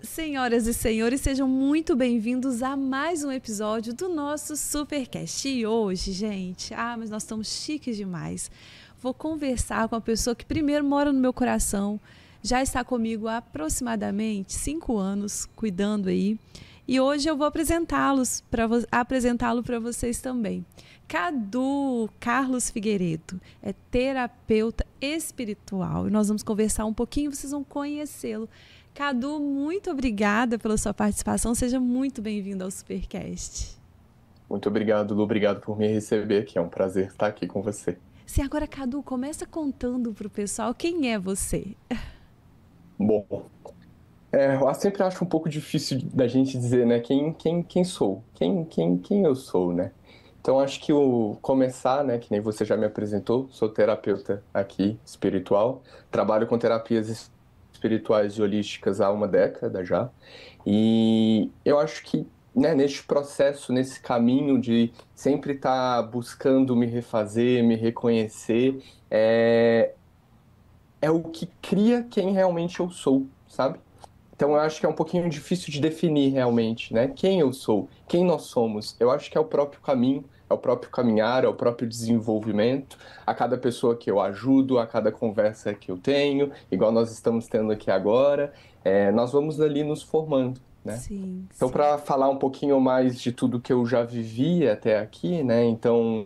Senhoras e senhores, sejam muito bem-vindos a mais um episódio do nosso Supercast. E hoje, gente, mas nós estamos chiques demais. Vou conversar com a pessoa que primeiro mora no meu coração, já está comigo há aproximadamente 5 anos, cuidando aí. E hoje eu vou apresentá-lo para vocês também. Cadu Carlos Figueiredo é terapeuta espiritual e nós vamos conversar um pouquinho, vocês vão conhecê-lo. Cadu, muito obrigada pela sua participação, seja muito bem-vindo ao Supercast. Muito obrigado, Lu, obrigado por me receber aqui, é um prazer estar aqui com você. Sim, agora, Cadu, começa contando para o pessoal quem é você. Bom, eu sempre acho um pouco difícil da gente dizer, né, quem sou, quem eu sou, né? Então, acho que começar, né, que nem você já me apresentou, sou terapeuta aqui, espiritual, trabalho com terapias espirituais e holísticas há uma década já, e eu acho que, né, neste processo, nesse caminho de sempre estar buscando me refazer, me reconhecer, é o que cria quem realmente eu sou, sabe? Então eu acho que é um pouquinho difícil de definir realmente, né? Quem eu sou, quem nós somos. Eu acho que é o próprio caminho, é o próprio caminhar, é o próprio desenvolvimento. A cada pessoa que eu ajudo, a cada conversa que eu tenho, igual nós estamos tendo aqui agora, nós vamos ali nos formando, né? Sim, Então, sim. para falar um pouquinho mais de tudo que eu já vivi até aqui, né? Então,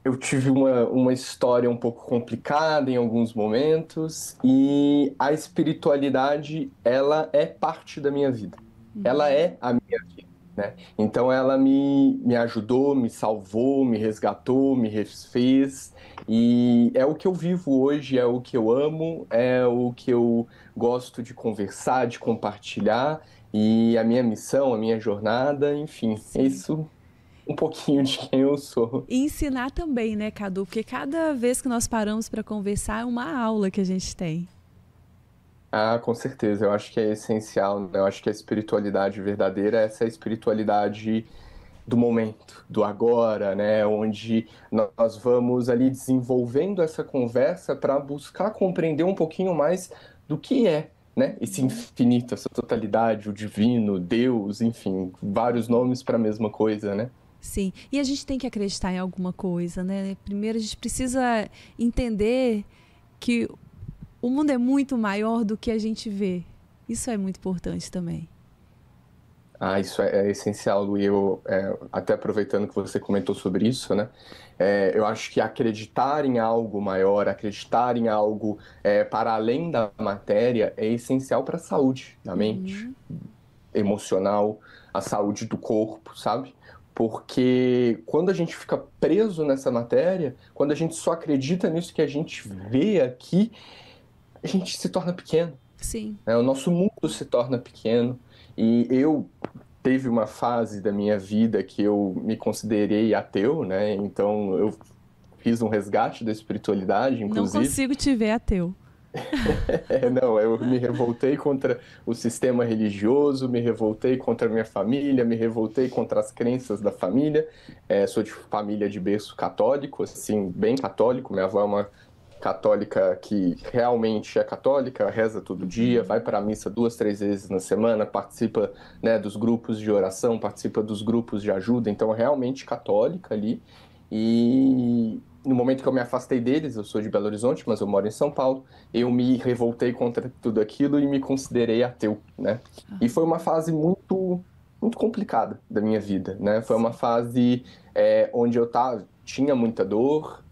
eu tive uma história um pouco complicada em alguns momentos e a espiritualidade, ela é parte da minha vida. Ela é a minha vida, né? Então ela me ajudou, me salvou, me resgatou, me refez e é o que eu vivo hoje, é o que eu amo, é o que eu gosto de conversar, de compartilhar e a minha missão, a minha jornada, enfim, é Sim. isso um pouquinho de quem eu sou. E ensinar também, né, Cadu? Porque cada vez que nós paramos para conversar é uma aula que a gente tem. Ah, com certeza. Eu acho que é essencial, né? Eu acho que a espiritualidade verdadeira é essa espiritualidade do momento, do agora, né? Onde nós vamos ali desenvolvendo essa conversa para buscar compreender um pouquinho mais do que é, né? Esse infinito, essa totalidade, o divino, Deus, enfim, vários nomes para a mesma coisa, né? Sim, e a gente tem que acreditar em alguma coisa, né? Primeiro a gente precisa entender que o mundo é muito maior do que a gente vê. Isso é muito importante também. Ah, isso é essencial, Lu, e eu, até aproveitando que você comentou sobre isso, né, eu acho que acreditar em algo maior, acreditar em algo para além da matéria é essencial para a saúde da mente, emocional, a saúde do corpo, sabe? Porque quando a gente fica preso nessa matéria, quando a gente só acredita nisso que a gente vê aqui, a gente se torna pequeno, Sim. né? O nosso mundo se torna pequeno. E eu teve uma fase da minha vida que eu me considerei ateu, né? Então eu fiz um resgate da espiritualidade, Não inclusive. consigo te ver ateu. Não, eu me revoltei contra o sistema religioso, me revoltei contra a minha família, me revoltei contra as crenças da família. Sou de família de berço católico, assim, bem católico. Minha avó é uma católica que realmente é católica, reza todo dia, vai para a missa 2, 3 vezes na semana, participa, né, dos grupos de oração, participa dos grupos de ajuda, então é realmente católica ali. E no momento que eu me afastei deles, eu sou de Belo Horizonte, mas eu moro em São Paulo, eu me revoltei contra tudo aquilo e me considerei ateu, né? E foi uma fase muito complicada da minha vida, né? Foi uma fase onde eu tinha muita dor,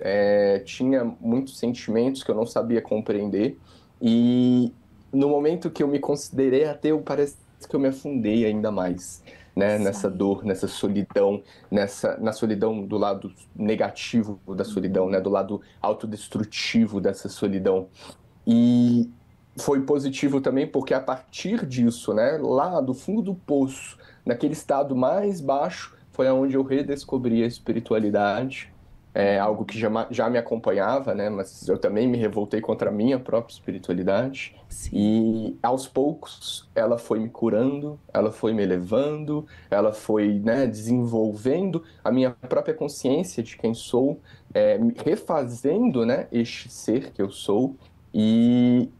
tinha muitos sentimentos que eu não sabia compreender, e no momento que eu me considerei ateu, parece que eu me afundei ainda mais, né? Nessa Sim. dor, nessa solidão, na solidão do lado negativo da solidão, né? Do lado autodestrutivo dessa solidão. E foi positivo também porque a partir disso, né, lá do fundo do poço, naquele estado mais baixo, foi onde eu redescobri a espiritualidade, algo que já me acompanhava, né, mas eu também me revoltei contra a minha própria espiritualidade. Sim. E aos poucos ela foi me curando, ela foi me elevando, ela foi, né, desenvolvendo a minha própria consciência de quem sou, refazendo, né, este ser que eu sou. E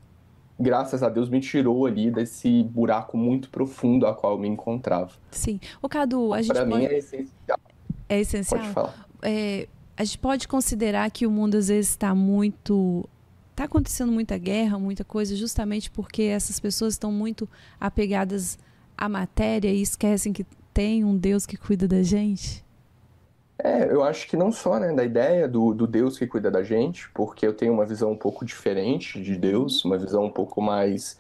graças a Deus, me tirou ali desse buraco muito profundo a qual eu me encontrava. Sim. Ô, Cadu, a gente Para mim pode... é essencial. É Pode essencial? falar. É, a gente pode considerar que o mundo às vezes está muito... Está acontecendo muita guerra, muita coisa, justamente porque essas pessoas estão muito apegadas à matéria e esquecem que tem um Deus que cuida da gente? Eu acho que não só, né, da ideia do Deus que cuida da gente, porque eu tenho uma visão um pouco diferente de Deus, uma visão um pouco mais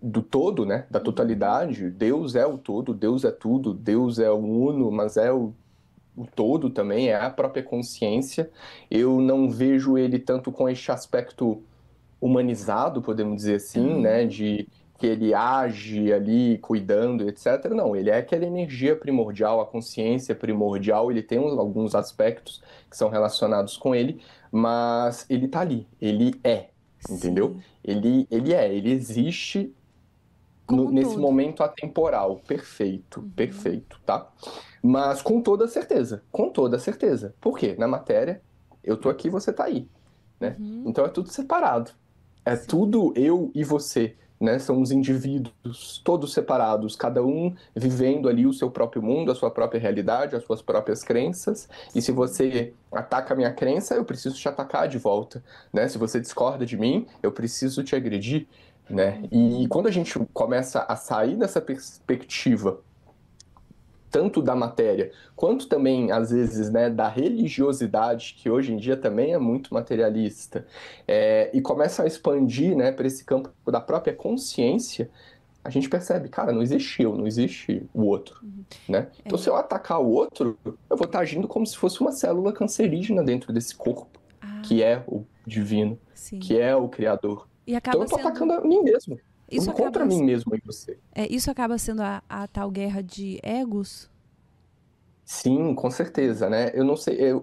do todo, né, da totalidade. Deus é o todo, Deus é tudo, Deus é o uno, mas é o todo também, é a própria consciência. Eu não vejo ele tanto com este aspecto humanizado, podemos dizer assim, né, Aham. de que ele age ali cuidando, etc. Não, ele é aquela energia primordial, a consciência primordial, ele tem alguns aspectos que são relacionados com ele, mas ele tá ali, ele é, entendeu? Sim. Ele existe Como um nesse todo. momento atemporal, perfeito, perfeito, tá? Mas com toda certeza, com toda certeza. Por quê? Na matéria, eu tô aqui, você tá aí, né? Uhum. Então é tudo separado. É Sim. tudo eu e você, né? São os indivíduos todos separados, cada um vivendo ali o seu próprio mundo, a sua própria realidade, as suas próprias crenças. E se Sim. você ataca a minha crença, eu preciso te atacar de volta, né? Se você discorda de mim, eu preciso te agredir, né? E Uhum. quando a gente começa a sair dessa perspectiva tanto da matéria, quanto também, às vezes, né, da religiosidade, que hoje em dia também é muito materialista, e começa a expandir, né, para esse campo da própria consciência, a gente percebe, cara, não existe eu, não existe o outro, né? Então, se É. eu atacar o outro, eu vou estar agindo como se fosse uma célula cancerígena dentro desse corpo, que Ah, é o divino, sim. que é o criador. E Então, acaba eu tô sendo... atacando a mim mesmo. Eu Isso encontro a acaba, mim mesmo em você. isso acaba sendo a tal guerra de egos? Sim, com certeza, né? Eu não sei,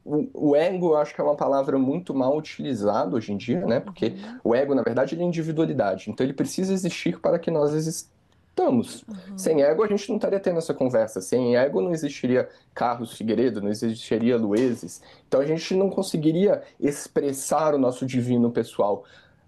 o ego eu acho que é uma palavra muito mal utilizada hoje em dia, né? Porque Uhum. o ego, na verdade, ele é individualidade. Então ele precisa existir para que nós existamos. Sem Aham. ego, a gente não estaria tendo essa conversa. Sem ego, não existiria Carlos Figueiredo, não existiria Luezes. Então a gente não conseguiria expressar o nosso divino pessoal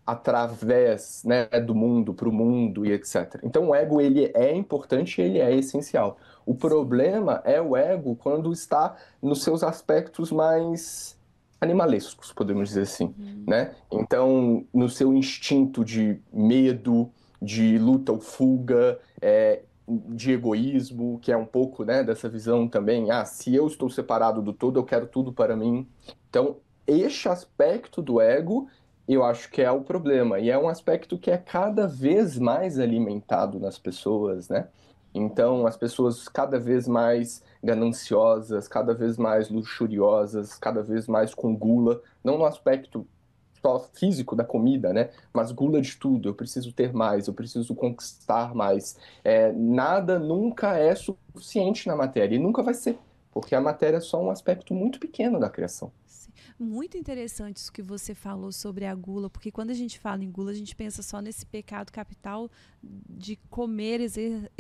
através, né, do mundo, para o mundo e etc. Então o ego, ele é importante, ele é essencial. O Sim. problema é o ego quando está nos seus aspectos mais animalescos, podemos dizer assim, Uhum. né? Então, no seu instinto de medo, de luta ou fuga, de egoísmo, que é um pouco, né, dessa visão também, se eu estou separado do todo, eu quero tudo para mim. Então, este aspecto do ego, eu acho que é o problema, e é um aspecto que é cada vez mais alimentado nas pessoas, né? Então, as pessoas cada vez mais gananciosas, cada vez mais luxuriosas, cada vez mais com gula, não no aspecto só físico da comida, né? Mas gula de tudo. Eu preciso ter mais, eu preciso conquistar mais. Nada nunca é suficiente na matéria e nunca vai ser, porque a matéria é só um aspecto muito pequeno da criação. Sim. Muito interessante isso que você falou sobre a gula, porque quando a gente fala em gula, a gente pensa só nesse pecado capital de comer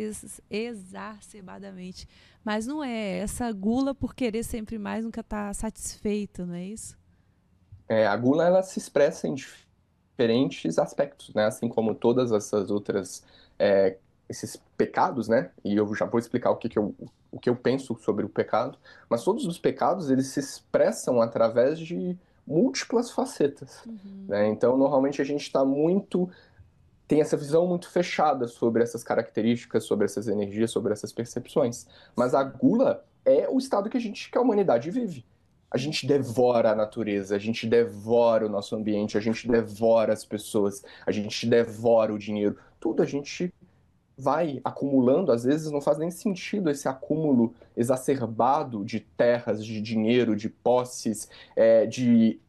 exacerbadamente. Mas não é. Essa gula por querer sempre mais nunca está satisfeita, não é isso? A gula ela se expressa em diferentes aspectos, né? Assim como todas essas outras esses pecados, né? E eu já vou explicar o que eu penso sobre o pecado. Mas todos os pecados eles se expressam através de múltiplas facetas, Uhum. né? Então normalmente a gente está muito tem essa visão muito fechada sobre essas características, sobre essas energias, sobre essas percepções. Mas a Sim. gula é o estado que a humanidade vive. A É. gente devora a natureza, a gente devora o nosso ambiente, a gente devora as pessoas, a gente devora o dinheiro. Tudo a gente vai acumulando, às vezes não faz nem sentido esse acúmulo exacerbado de terras, de dinheiro, de posses, de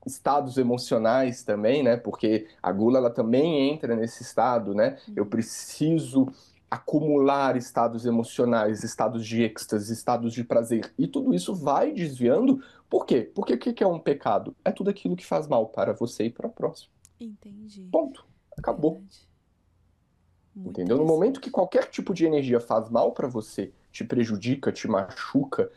estados emocionais também, né? Porque a gula ela também entra nesse estado, né? Eu Uhum. preciso acumular estados emocionais, estados de êxtase, estados de prazer. E tudo isso vai desviando. Por quê? Porque o que é um pecado? É tudo aquilo que faz mal para você e para o próximo. Entendi. Ponto. Acabou. Verdade. Muito Entendeu? No momento que interessante. qualquer tipo de energia faz mal para você, te prejudica, te machuca,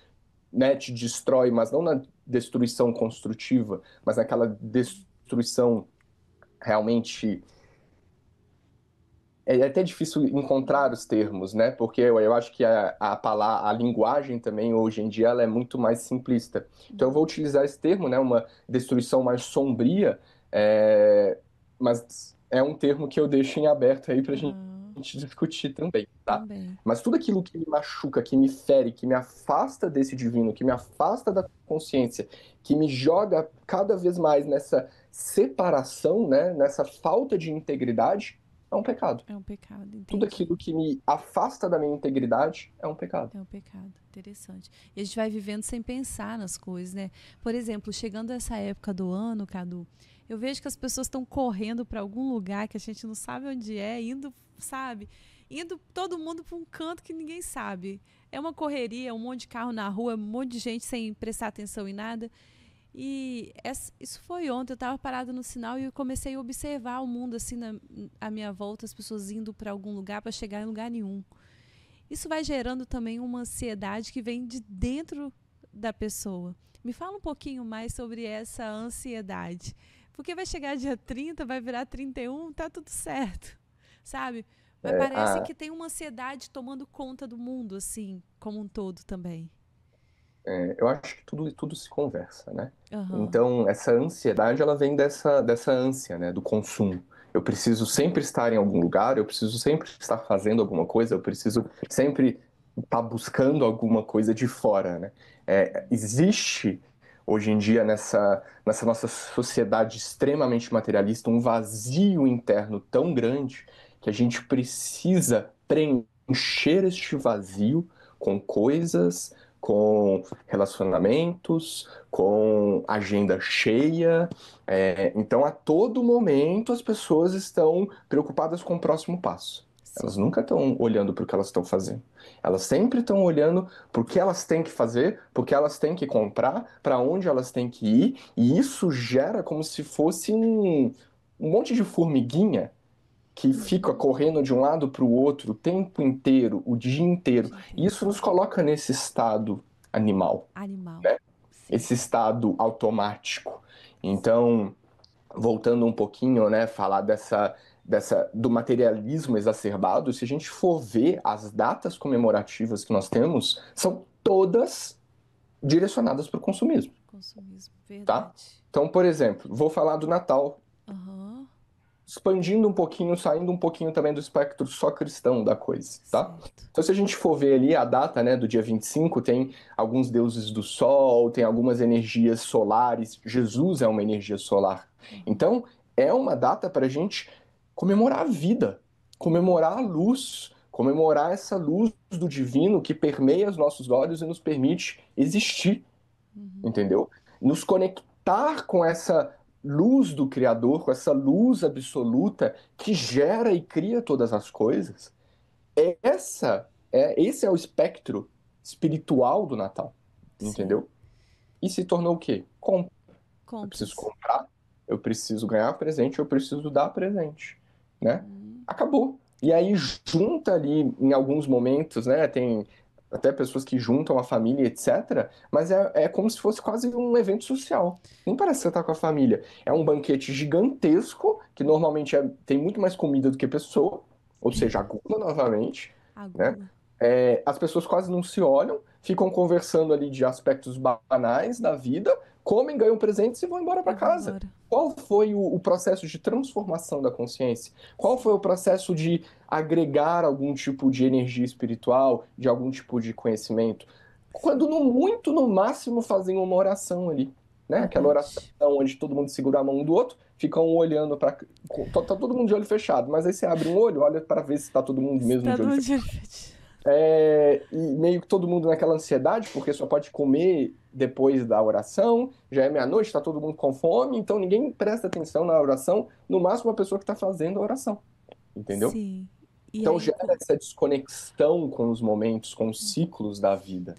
né, te destrói, mas não na destruição construtiva, mas naquela destruição realmente é até difícil encontrar os termos, né? Porque eu acho que a linguagem também, hoje em dia, ela é muito mais simplista. Então, eu vou utilizar esse termo, né? Uma destruição mais sombria, mas é um termo que eu deixo em aberto aí para a gente discutir também, tá? Também. Mas tudo aquilo que me machuca, que me fere, que me afasta desse divino, que me afasta da consciência, que me joga cada vez mais nessa separação, né? Nessa falta de integridade, é um pecado. É um pecado, Tudo entendi. aquilo que me afasta da minha integridade é um pecado. É um pecado, interessante. E a gente vai vivendo sem pensar nas coisas, né? Por exemplo, chegando essa época do ano, Cadu, eu vejo que as pessoas estão correndo para algum lugar que a gente não sabe onde é, indo, sabe? Indo todo mundo para um canto que ninguém sabe. É uma correria, um monte de carro na rua, um monte de gente sem prestar atenção em nada. E isso foi ontem, eu estava parada no sinal e eu comecei a observar o mundo assim à minha volta, as pessoas indo para algum lugar para chegar em lugar nenhum. Isso vai gerando também uma ansiedade que vem de dentro da pessoa. Me fala um pouquinho mais sobre essa ansiedade. Porque vai chegar dia 30, vai virar 31, tá tudo certo, sabe? Mas É, parece que tem uma ansiedade tomando conta do mundo, assim, como um todo também. eu acho que tudo se conversa, né? Aham. Então, essa ansiedade, ela vem dessa ânsia, né, do consumo. Eu preciso sempre estar em algum lugar, eu preciso sempre estar fazendo alguma coisa, eu preciso sempre estar buscando alguma coisa de fora, né? Existe, hoje em dia, nessa nossa sociedade extremamente materialista, um vazio interno tão grande que a gente precisa preencher este vazio com coisas, com relacionamentos, com agenda cheia. Então, a todo momento, as pessoas estão preocupadas com o próximo passo. Elas Sim. nunca estão olhando para o que elas estão fazendo. Elas sempre estão olhando para o que elas têm que fazer, para o que elas têm que comprar, para onde elas têm que ir, e isso gera como se fosse um monte de formiguinha que fica Uhum. correndo de um lado para o outro o tempo inteiro, o dia inteiro. Dia E inteiro. isso nos coloca nesse estado animal, Animal. né? Sim. Esse estado automático. Então, voltando um pouquinho, né, falar do materialismo exacerbado, se a gente for ver as datas comemorativas que nós temos, são todas direcionadas para o consumismo, Consumismo. tá? Verdade. Então, por exemplo, vou falar do Natal, Aham. expandindo um pouquinho, saindo um pouquinho também do espectro só cristão da coisa, tá? Certo. Então, se a gente for ver ali a data, né, do dia 25, tem alguns deuses do sol, tem algumas energias solares, Jesus é uma energia solar. Uhum. Então, é uma data para a gente comemorar a vida, comemorar a luz, comemorar essa luz do divino que permeia os nossos olhos e nos permite existir, Uhum. entendeu? Nos conectar com essa luz do Criador, com essa luz absoluta que gera e cria todas as coisas. Esse é o espectro espiritual do Natal, Sim. entendeu? E se tornou o quê? Eu preciso Compras. comprar, eu preciso ganhar presente, eu preciso dar presente, né? Uhum. Acabou. E aí junta ali em alguns momentos, né? Tem até pessoas que juntam a família, etc. Mas é como se fosse quase um evento social. Nem parece que você tá com a família. É um banquete gigantesco, que normalmente tem muito mais comida do que pessoa, ou seja, a gula novamente, A né? gula. As pessoas quase não se olham, ficam conversando ali de aspectos banais da vida, comem, ganham presentes e vão embora E para vão casa. embora. Qual foi o processo de transformação da consciência? Qual Sim. foi o processo de agregar algum tipo de energia espiritual, de algum tipo de conhecimento? Quando Sim. no muito, no máximo, fazem uma oração ali, né? Aquela oração Verdade. onde todo mundo segura a mão um do outro, ficam um olhando para. Tá todo mundo de olho fechado, mas aí você abre um olho, olha para ver se está todo mundo mesmo Está de olho no fechado. dia. E meio que todo mundo naquela ansiedade, porque só pode comer depois da oração, já é meia-noite, está todo mundo com fome, então ninguém presta atenção na oração, no máximo a pessoa que está fazendo a oração, entendeu? Sim. E Então aí, gera essa desconexão com os momentos, com os ciclos da vida.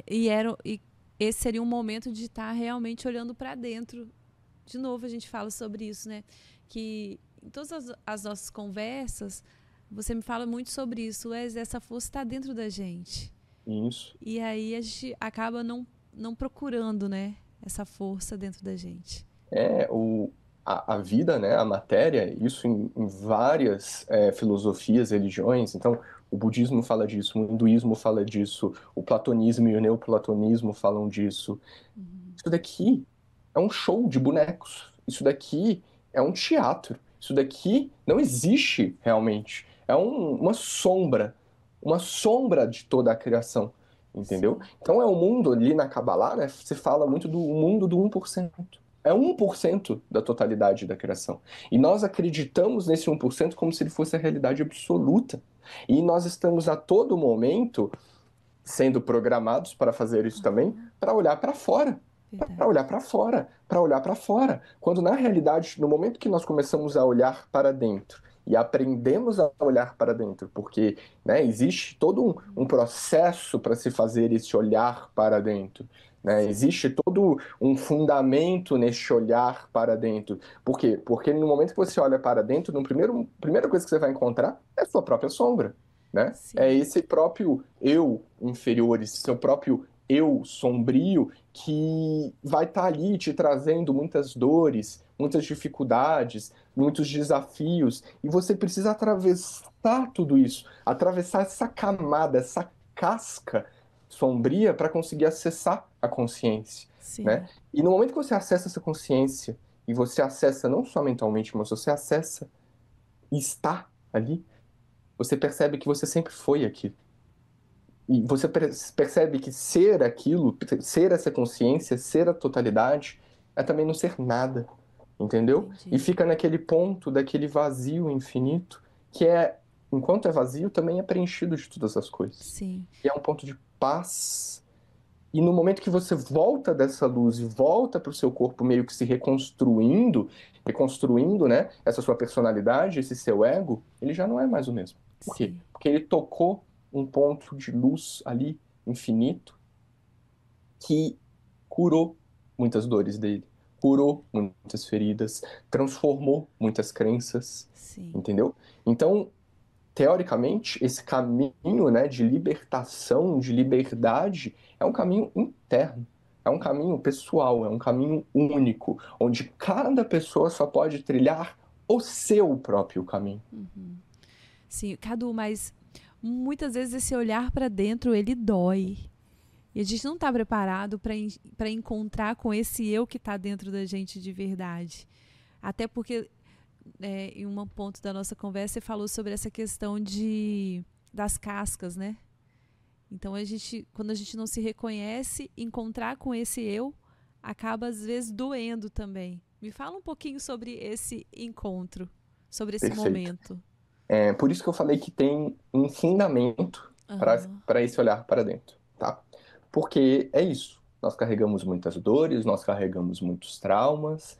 e esse seria um momento de estar realmente olhando para dentro. De novo, a gente fala sobre isso, né? Que em todas as nossas conversas, você me fala muito sobre isso. Essa força está dentro da gente. Isso. E aí a gente acaba não procurando, né? Essa força dentro da gente. É, o, a vida, né, a matéria, isso em várias filosofias, religiões. Então, o budismo fala disso, o hinduísmo fala disso, o platonismo e o neoplatonismo falam disso. Uhum. Isso daqui é um show de bonecos. Isso daqui é um teatro. Isso daqui não existe realmente. É uma sombra de toda a criação, entendeu? Sim. Então é o mundo ali na Kabbalah, né? Se fala muito do mundo do 1%. É 1% da totalidade da criação. E nós acreditamos nesse 1% como se ele fosse a realidade absoluta. E nós estamos a todo momento sendo programados para fazer isso também, Aham. para olhar para fora, para olhar Verdade. para fora, para olhar para fora. Quando na realidade, no momento que nós começamos a olhar para dentro e aprendemos a olhar para dentro, porque né, existe todo um processo para se fazer esse olhar para dentro. Né? Sim. Existe todo um fundamento neste olhar para dentro. Por quê? Porque no momento que você olha para dentro, primeira coisa que você vai encontrar é a sua própria sombra. Né? É Sim. esse próprio eu inferior, esse seu próprio eu sombrio que vai estar ali te trazendo muitas dores, muitas dificuldades, muitos desafios, e você precisa atravessar tudo isso, atravessar essa camada, essa casca sombria para conseguir acessar a consciência, né? Sim. E no momento que você acessa essa consciência, e você acessa não só mentalmente, mas você acessa e está ali, você percebe que você sempre foi aquilo. E você percebe que ser aquilo, ser essa consciência, ser a totalidade, é também não ser nada, entendeu? E Entendi. fica naquele ponto daquele vazio infinito, que é, enquanto é vazio, também é preenchido de todas as coisas. Sim. E é um ponto de paz. E no momento que você volta dessa luz e volta para o seu corpo meio que se reconstruindo, né, essa sua personalidade, esse seu ego, ele já não é mais o mesmo. Por quê? Sim. Porque ele tocou um ponto de luz ali, infinito, que curou muitas dores dele, curou muitas feridas, transformou muitas crenças, Sim. entendeu? Então, teoricamente, esse caminho, né, de libertação, de liberdade, é um caminho interno, é um caminho pessoal, é um caminho único, onde cada pessoa só pode trilhar o seu próprio caminho. Uhum. Sim, Cadu, mas muitas vezes esse olhar para dentro ele dói. E a gente não está preparado para encontrar com esse eu que está dentro da gente de verdade. Até porque, em um ponto da nossa conversa, você falou sobre essa questão das cascas, né? Então, quando a gente não se reconhece, encontrar com esse eu acaba, às vezes, doendo também. Me fala um pouquinho sobre esse encontro, sobre esse Perfeito. momento. É por isso que eu falei que tem um fundamento Aham. para esse olhar para dentro, tá? Porque é isso. Nós carregamos muitas dores, nós carregamos muitos traumas,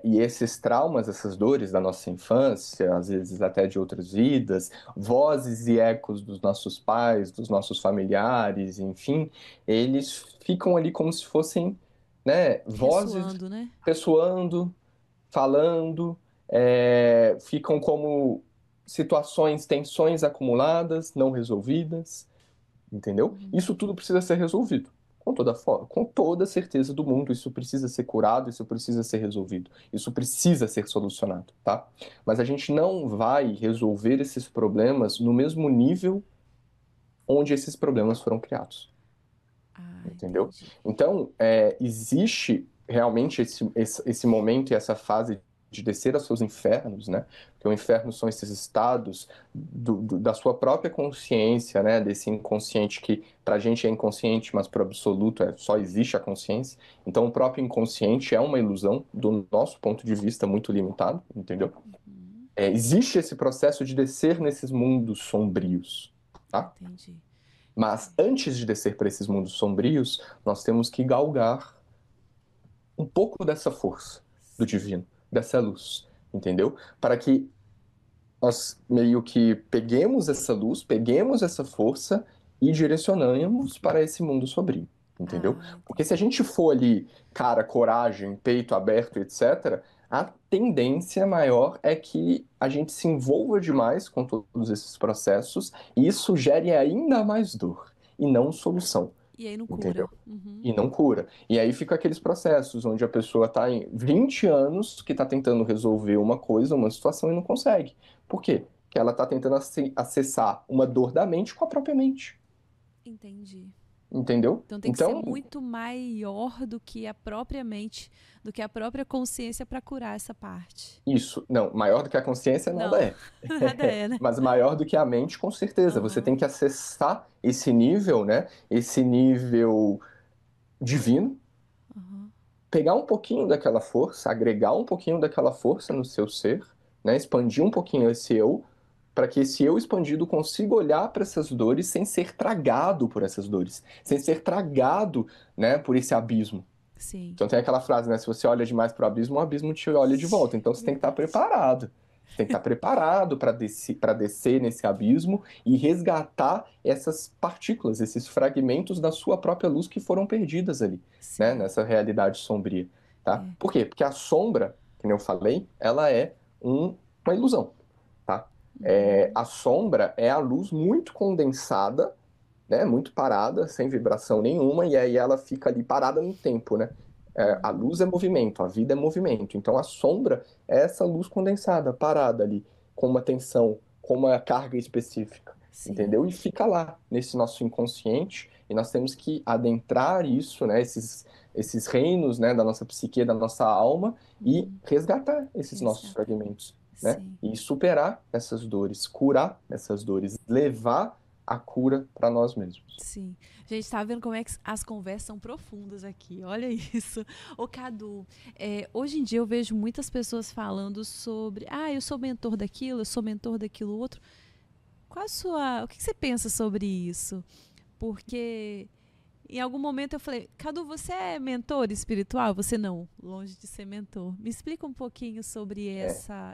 e esses traumas, essas dores da nossa infância, às vezes até de outras vidas, vozes e ecos dos nossos pais, dos nossos familiares, enfim, eles ficam ali como se fossem, né, vozes Ressoando, né? ressoando, falando, ficam como situações, tensões acumuladas, não resolvidas, entendeu? Uhum. Isso tudo precisa ser resolvido. Com toda certeza do mundo, isso precisa ser curado, isso precisa ser resolvido, isso precisa ser solucionado, tá? Mas a gente não vai resolver esses problemas no mesmo nível onde esses problemas foram criados, Ah, entendeu? entendi. Então, existe realmente esse momento e essa fase de descer aos seus infernos, né? Porque o inferno são esses estados da sua própria consciência, né? Desse inconsciente que para a gente é inconsciente, mas para o absoluto só existe a consciência. Então, o próprio inconsciente é uma ilusão do nosso ponto de vista muito limitado, entendeu? Uhum. Existe esse processo de descer nesses mundos sombrios, tá? Entendi. Mas antes de descer para esses mundos sombrios, nós temos que galgar um pouco dessa força do Sim. divino, dessa luz, entendeu? Para que nós meio que peguemos essa luz, peguemos essa força e direcionamos para esse mundo sombrio, entendeu? Ah, Porque se a entendi. gente for ali, cara, coragem, peito aberto, etc., a tendência maior é que a gente se envolva demais com todos esses processos e isso gere ainda mais dor e não solução. E aí não entendeu? cura. Uhum. E não cura. E aí fica aqueles processos onde a pessoa está em 20 anos que está tentando resolver uma coisa, uma situação e não consegue. Por quê? Porque ela está tentando acessar uma dor da mente com a própria mente. Entendi. Entendeu? Então tem que ser Então, muito maior do que a própria mente, do que a própria consciência para curar essa parte. isso, não, maior do que a consciência nada Não, é. nada é, né? Mas maior do que a mente, com certeza. Você Aham, tem que acessar esse nível, né? Esse nível divino, aham. pegar um pouquinho daquela força, agregar um pouquinho daquela força no seu ser, né? Expandir um pouquinho esse eu, para que esse eu expandido consiga olhar para essas dores sem ser tragado por essas dores, sem ser tragado, né, por esse abismo. Sim. Então tem aquela frase, né? Se você olha demais para o abismo te olha de volta. Então você tem que estar Verdade. preparado. Você tem que estar preparado para descer nesse abismo e resgatar essas partículas, esses fragmentos da sua própria luz que foram perdidas ali, né? Sim. Nessa realidade sombria, tá? É. Por quê? Porque a sombra, que nem eu falei, ela é uma ilusão, tá? Uhum. A sombra é a luz muito condensada, né, muito parada, sem vibração nenhuma, e aí ela fica ali parada no tempo, né? A luz é movimento, a vida é movimento. Então a sombra é essa luz condensada, parada ali, com uma tensão, com uma carga específica, Sim. entendeu? E fica lá, nesse nosso inconsciente, e nós temos que adentrar isso, né, esses reinos, né, da nossa psique, da nossa alma, e Uhum. resgatar esses nossos Resgatar. fragmentos, né? Sim. E superar essas dores, curar essas dores, levar a cura para nós mesmos. Sim. Gente, tá vendo como é que as conversas são profundas aqui? Olha isso. Ô, Cadu, hoje em dia eu vejo muitas pessoas falando sobre, eu sou mentor daquilo, eu sou mentor daquilo outro. O que você pensa sobre isso? Porque em algum momento eu falei, Cadu, você é mentor espiritual? Você não, longe de ser mentor. Me explica um pouquinho sobre É,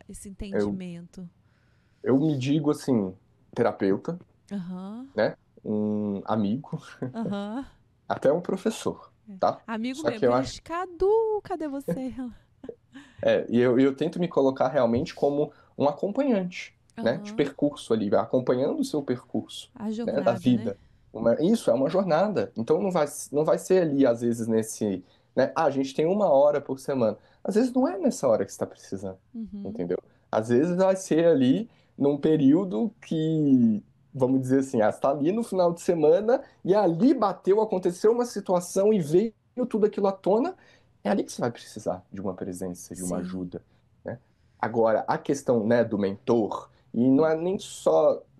esse eu, entendimento. eu me digo assim, terapeuta, Aham, né? Um amigo, aham. até um professor, tá? Amigo Só mesmo, que eu falei, acho, Cadu, cadê você? e eu tento me colocar realmente como um acompanhante, né? De Aham. percurso ali, acompanhando o seu percurso, A né? Da jornada, né? vida. Isso é uma jornada. Então não vai ser ali, às vezes, nesse, né? A gente tem 1 hora por semana. Às vezes não é nessa hora que você está precisando, Uhum. entendeu? Às vezes vai ser ali num período que, vamos dizer assim, você está ali no final de semana e ali bateu, aconteceu uma situação e veio tudo aquilo à tona. É ali que você vai precisar de uma presença, de uma Sim. ajuda, né? Agora, a questão, né, do mentor, e não é nem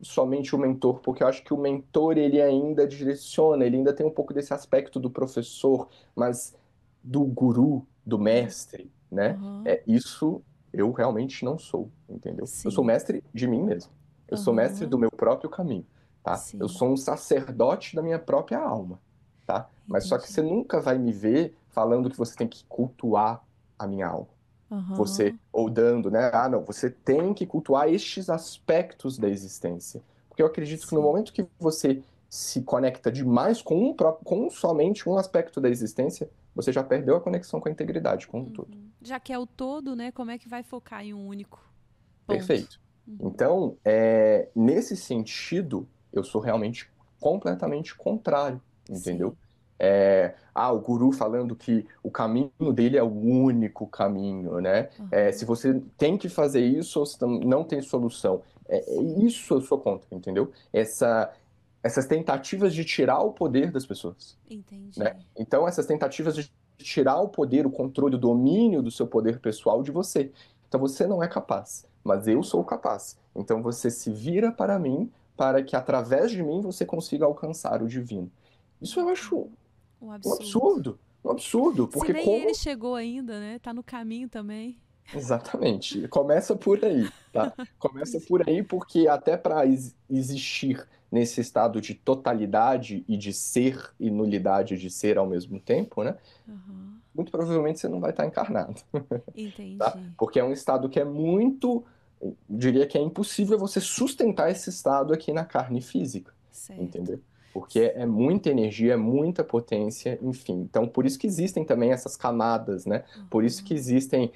somente o mentor, porque eu acho que o mentor ele ainda direciona, ele ainda tem um pouco desse aspecto do professor, mas do guru, do Uhum. mestre, né? Aham. Isso eu realmente não sou, entendeu? Eu sou Sim. mestre de mim mesmo. Eu sou mestre do Aham. meu próprio caminho, tá? Eu Sim. sou um sacerdote da minha própria alma, tá? Mas só que Entendi. você nunca vai me ver falando que você tem que cultuar a minha alma. Você, Aham. ou dando, né? Ah, não, você tem que cultuar estes aspectos da existência. Porque eu acredito que no Sim. momento que você se conecta demais com com somente um aspecto da existência, você já perdeu a conexão com a integridade, com o todo. Uhum. Já que é o todo, né? Como é que vai focar em um único ponto? Perfeito. Uhum. Então, nesse sentido, eu sou realmente completamente contrário, Sim. entendeu? O guru falando que o caminho dele é o único caminho, né? Se Aham. você tem que fazer isso, você não tem solução. Sim. Isso eu sou contra, entendeu? Essas tentativas de tirar o poder das pessoas, né? Entendi. Então, essas tentativas de tirar o poder, o controle, o domínio do seu poder pessoal de você. Então, você não é capaz, mas eu sou capaz. Então, você se vira para mim, para que através de mim você consiga alcançar o divino. Isso eu acho Um um absurdo. absurdo, um absurdo, Se porque nem ele como. chegou ainda, né? Tá no caminho também. Exatamente. Começa por aí, tá? Começa Entendi. por aí porque até para existir nesse estado de totalidade e de ser e nulidade de ser ao mesmo tempo, né? Aham. Muito provavelmente você não vai estar encarnado, tá? Entendi. Porque é um estado que é muito, diria que é impossível você sustentar esse estado aqui na carne física, Certo. entendeu? Porque é muita energia, é muita potência, enfim. Então, por isso que existem também essas camadas, né? Por isso que Aham. existem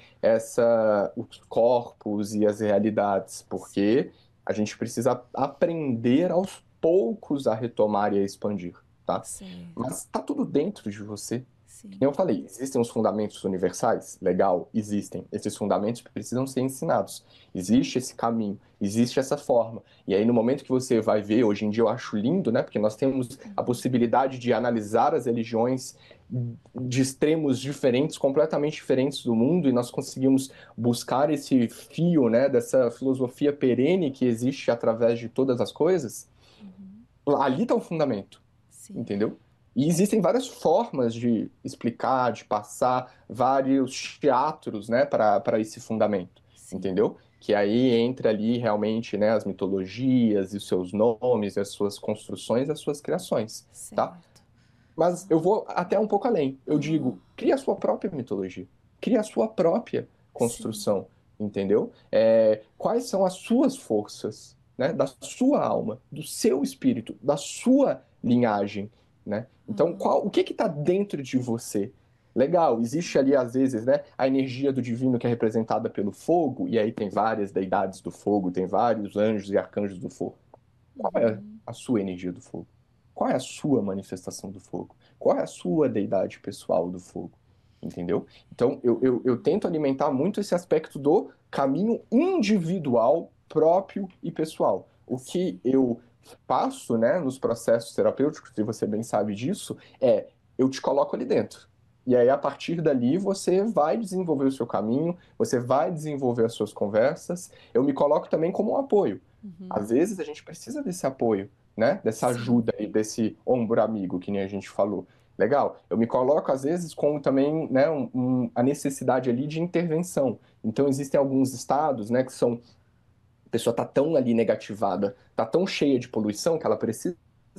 os corpos e as realidades, Sim. porque a gente precisa aprender aos poucos a retomar e a expandir. tá? Certo. Mas tá tudo dentro de você. Como Sim. eu falei, existem os fundamentos universais? Legal, existem. Esses fundamentos precisam ser ensinados. Existe esse caminho, existe essa forma. E aí, no momento que você vai ver, hoje em dia eu acho lindo, né? Porque nós temos a possibilidade de analisar as religiões de extremos diferentes, completamente diferentes do mundo, e nós conseguimos buscar esse fio, né? Dessa filosofia perene que existe através de todas as coisas. Uhum. Ali está o fundamento, Sim. entendeu? E existem várias formas de explicar, de passar vários teatros, né, para esse fundamento, Sim. entendeu? Que aí entra ali realmente, né, as mitologias e os seus nomes, as suas construções, as suas criações, tá? Certo. Mas eu vou até um pouco além. Eu Aham. digo, cria a sua própria mitologia, cria a sua própria Sim. construção, entendeu? Quais são as suas forças, né? Da sua alma, do seu espírito, da sua linhagem, né? Então, Aham. o que está dentro de você? Legal, existe ali às vezes, né, a energia do divino que é representada pelo fogo, e aí tem várias deidades do fogo, tem vários anjos e arcanjos do fogo. Qual é Uhum. a sua energia do fogo? Qual é a sua manifestação do fogo? Qual é a sua deidade pessoal do fogo? Entendeu? Então, eu tento alimentar muito esse aspecto do caminho individual, próprio e pessoal. O que Sim. eu faço, né, nos processos terapêuticos, e você bem sabe disso, eu te coloco ali dentro. E aí, a partir dali, você vai desenvolver o seu caminho, você vai desenvolver as suas conversas. Eu me coloco também como um apoio. Às Uhum. vezes a gente precisa desse apoio, né? Dessa Sim. ajuda e desse ombro amigo, que nem a gente falou. Legal. Eu me coloco, às vezes, com também, né, a necessidade ali de intervenção. Então, existem alguns estados, né, que são a pessoa está tão ali negativada, está tão cheia de poluição que ela precisa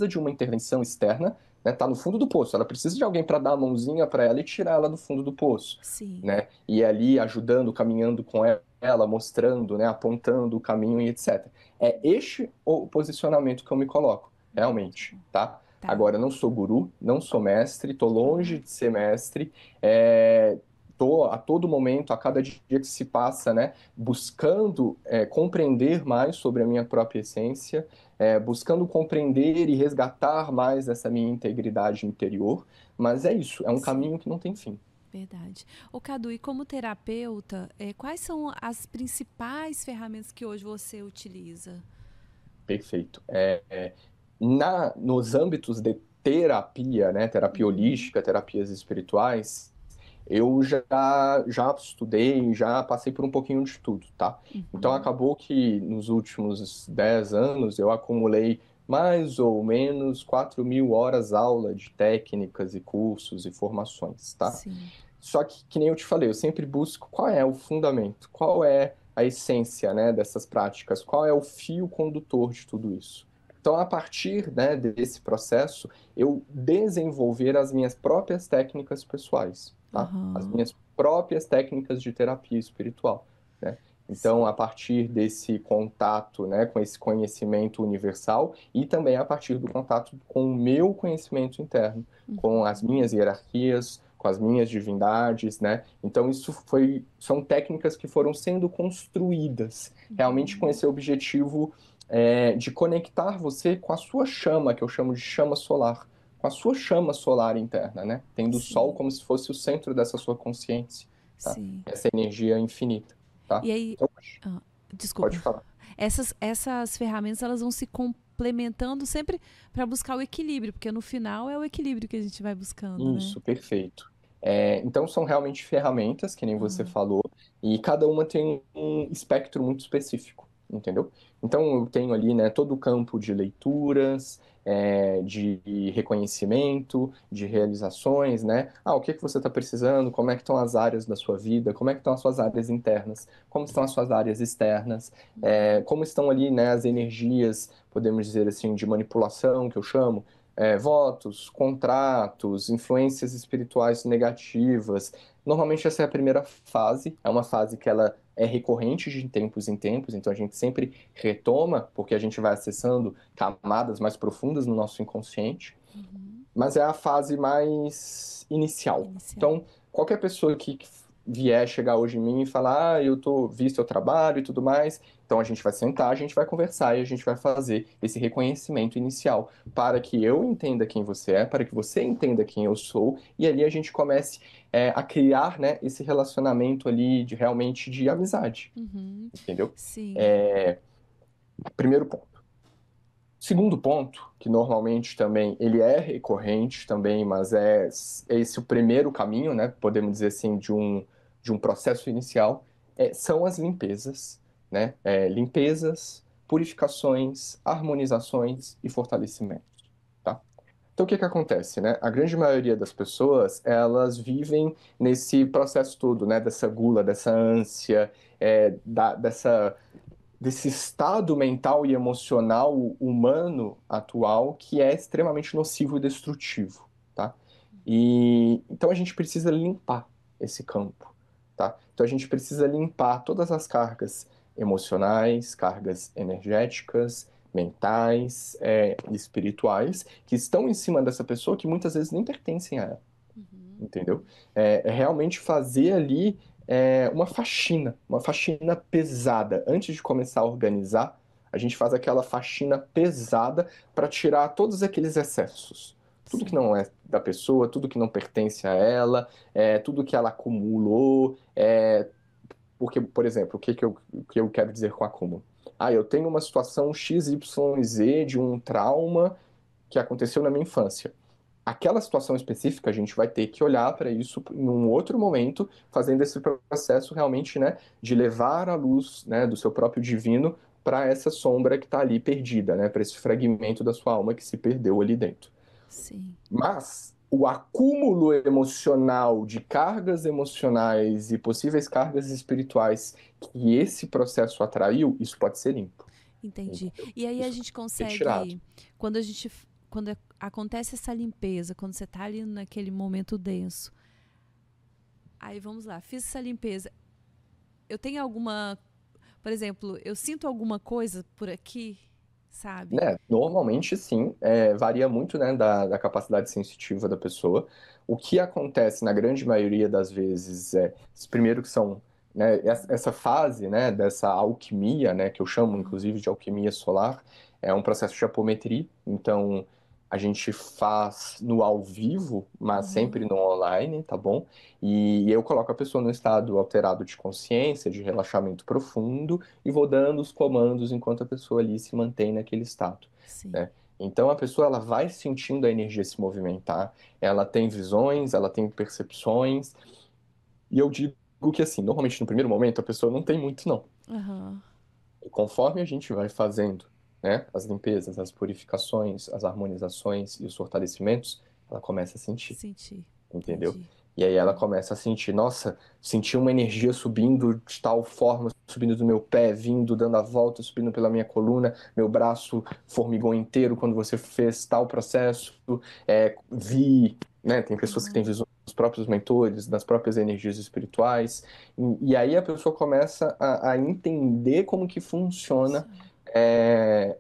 de uma intervenção externa, né? Está no fundo do poço. Ela precisa de alguém para dar a mãozinha para ela e tirar ela do fundo do poço, Sim. né? E ali ajudando, caminhando com ela, mostrando, né? Apontando o caminho e etc. É este o posicionamento que eu me coloco, Muito realmente, bom. tá? Tá. Agora, eu não sou guru, não sou mestre, estou longe Aham. de ser mestre. Tô a todo momento, a cada dia que se passa, né, buscando compreender mais sobre a minha própria essência, buscando compreender e resgatar mais essa minha integridade interior, mas é isso, é um Sim. caminho que não tem fim. Verdade. Ô, Cadu, e como terapeuta, quais são as principais ferramentas que hoje você utiliza? Perfeito. Nos âmbitos de terapia, né, terapia Uhum. holística, terapias espirituais, eu já estudei, já passei por um pouquinho de tudo, tá? Então Uhum. acabou que nos últimos 10 anos eu acumulei mais ou menos 4.000 horas aula de técnicas e cursos e formações, tá? Sim. Só que nem eu te falei, eu sempre busco qual é o fundamento, qual é a essência, né, dessas práticas, qual é o fio condutor de tudo isso. Então, a partir, né, desse processo, eu desenvolver as minhas próprias técnicas pessoais, tá? As Aham. minhas próprias técnicas de terapia espiritual, né? Então, Sim. a partir desse contato, né, com esse conhecimento universal e também a partir do contato com o meu conhecimento interno, com as Uhum. minhas hierarquias, com as minhas divindades, né? Então, são técnicas que foram sendo construídas realmente com Uhum. esse objetivo de conectar você com a sua chama, que eu chamo de chama solar, com a sua chama solar interna, né? Tendo o Sol Sim. como se fosse o centro dessa sua consciência, tá? Sim. Essa energia infinita, tá? E aí, Então, ah, desculpa. pode falar. Essas ferramentas elas vão se complementando sempre para buscar o equilíbrio, porque no final é o equilíbrio que a gente vai buscando, né? Isso, perfeito. Então, são realmente ferramentas, que nem você Aham. falou, e cada uma tem um espectro muito específico, entendeu? Então, eu tenho ali, né, todo o campo de leituras, de reconhecimento, de realizações, né? O que que você está precisando? Como é que estão as áreas da sua vida? Como é que estão as suas áreas internas? Como estão as suas áreas externas? Uhum. Como estão ali, né, as energias, podemos dizer assim, de manipulação, que eu chamo? Votos, contratos, influências espirituais negativas. Normalmente essa é a primeira fase, é uma fase que ela é recorrente de tempos em tempos, então a gente sempre retoma, porque a gente vai acessando camadas mais profundas no nosso inconsciente, Uhum. mas é a fase mais inicial. Inicial. Então, qualquer pessoa que vier chegar hoje em mim e falar, eu vi seu trabalho e tudo mais, então a gente vai sentar, a gente vai conversar e a gente vai fazer esse reconhecimento inicial para que eu entenda quem você é, para que você entenda quem eu sou e ali a gente comece a criar, né, esse relacionamento ali de realmente de amizade, Uhum. entendeu? Sim. É, primeiro ponto. Segundo ponto, que normalmente também ele é recorrente também, mas é esse o primeiro caminho, né? Podemos dizer assim, de um processo inicial, são as limpezas, né? Limpezas, purificações, harmonizações e fortalecimentos, tá? Então, o que que acontece, né? A grande maioria das pessoas, elas vivem nesse processo todo, né? Dessa gula, dessa ânsia, desse estado mental e emocional humano atual que é extremamente nocivo e destrutivo, tá? E então a gente precisa limpar esse campo, tá? Então a gente precisa limpar todas as cargas emocionais, cargas energéticas, mentais, espirituais que estão em cima dessa pessoa que muitas vezes nem pertencem a ela, Uhum. entendeu? É realmente fazer ali uma faxina pesada. Antes de começar a organizar, a gente faz aquela faxina pesada para tirar todos aqueles excessos. Tudo que não Certo. é da pessoa, tudo que não pertence a ela, tudo que ela acumulou. Porque, por exemplo, o que eu quero dizer com acúmulo? Ah, eu tenho uma situação X, Y, Z de um trauma que aconteceu na minha infância. Aquela situação específica, a gente vai ter que olhar para isso em um outro momento, fazendo esse processo realmente, né, de levar a luz, né, do seu próprio divino para essa sombra que está ali perdida, né, para esse fragmento da sua alma que se perdeu ali dentro. Sim. Mas o acúmulo emocional de cargas emocionais e possíveis cargas espirituais que esse processo atraiu, isso pode ser limpo, Entendi. entendeu? E aí a Isso gente pode ser tirado. consegue, quando a gente, quando acontece essa limpeza, quando você tá ali naquele momento denso, aí vamos lá, fiz essa limpeza. Eu tenho alguma, por exemplo, eu sinto alguma coisa por aqui, sabe? Né, normalmente sim, varia muito, né, da capacidade sensitiva da pessoa. O que acontece na grande maioria das vezes primeiro que são, né, essa fase, né, dessa alquimia, né, que eu chamo Uhum. inclusive de alquimia solar, é um processo de apometria, então a gente faz no ao vivo, mas sempre Uhum. no online, tá bom? E eu coloco a pessoa no estado alterado de consciência, de relaxamento profundo, e vou dando os comandos enquanto a pessoa ali se mantém naquele estado, Sim. né? Então a pessoa ela vai sentindo a energia se movimentar, ela tem visões, ela tem percepções, e eu digo que assim, normalmente no primeiro momento a pessoa não tem muito não. Aham. E conforme a gente vai fazendo, né, as limpezas, as purificações, as harmonizações e os fortalecimentos, ela começa a sentir, Senti. entendeu? Entendi. E aí ela Uhum. começa a sentir, nossa, senti uma energia subindo de tal forma, subindo do meu pé, vindo, dando a volta, subindo pela minha coluna, meu braço formigou inteiro quando você fez tal processo, né, tem pessoas que têm Uhum. visões dos próprios mentores, das próprias energias espirituais, e aí a pessoa começa a entender como que funciona Certo.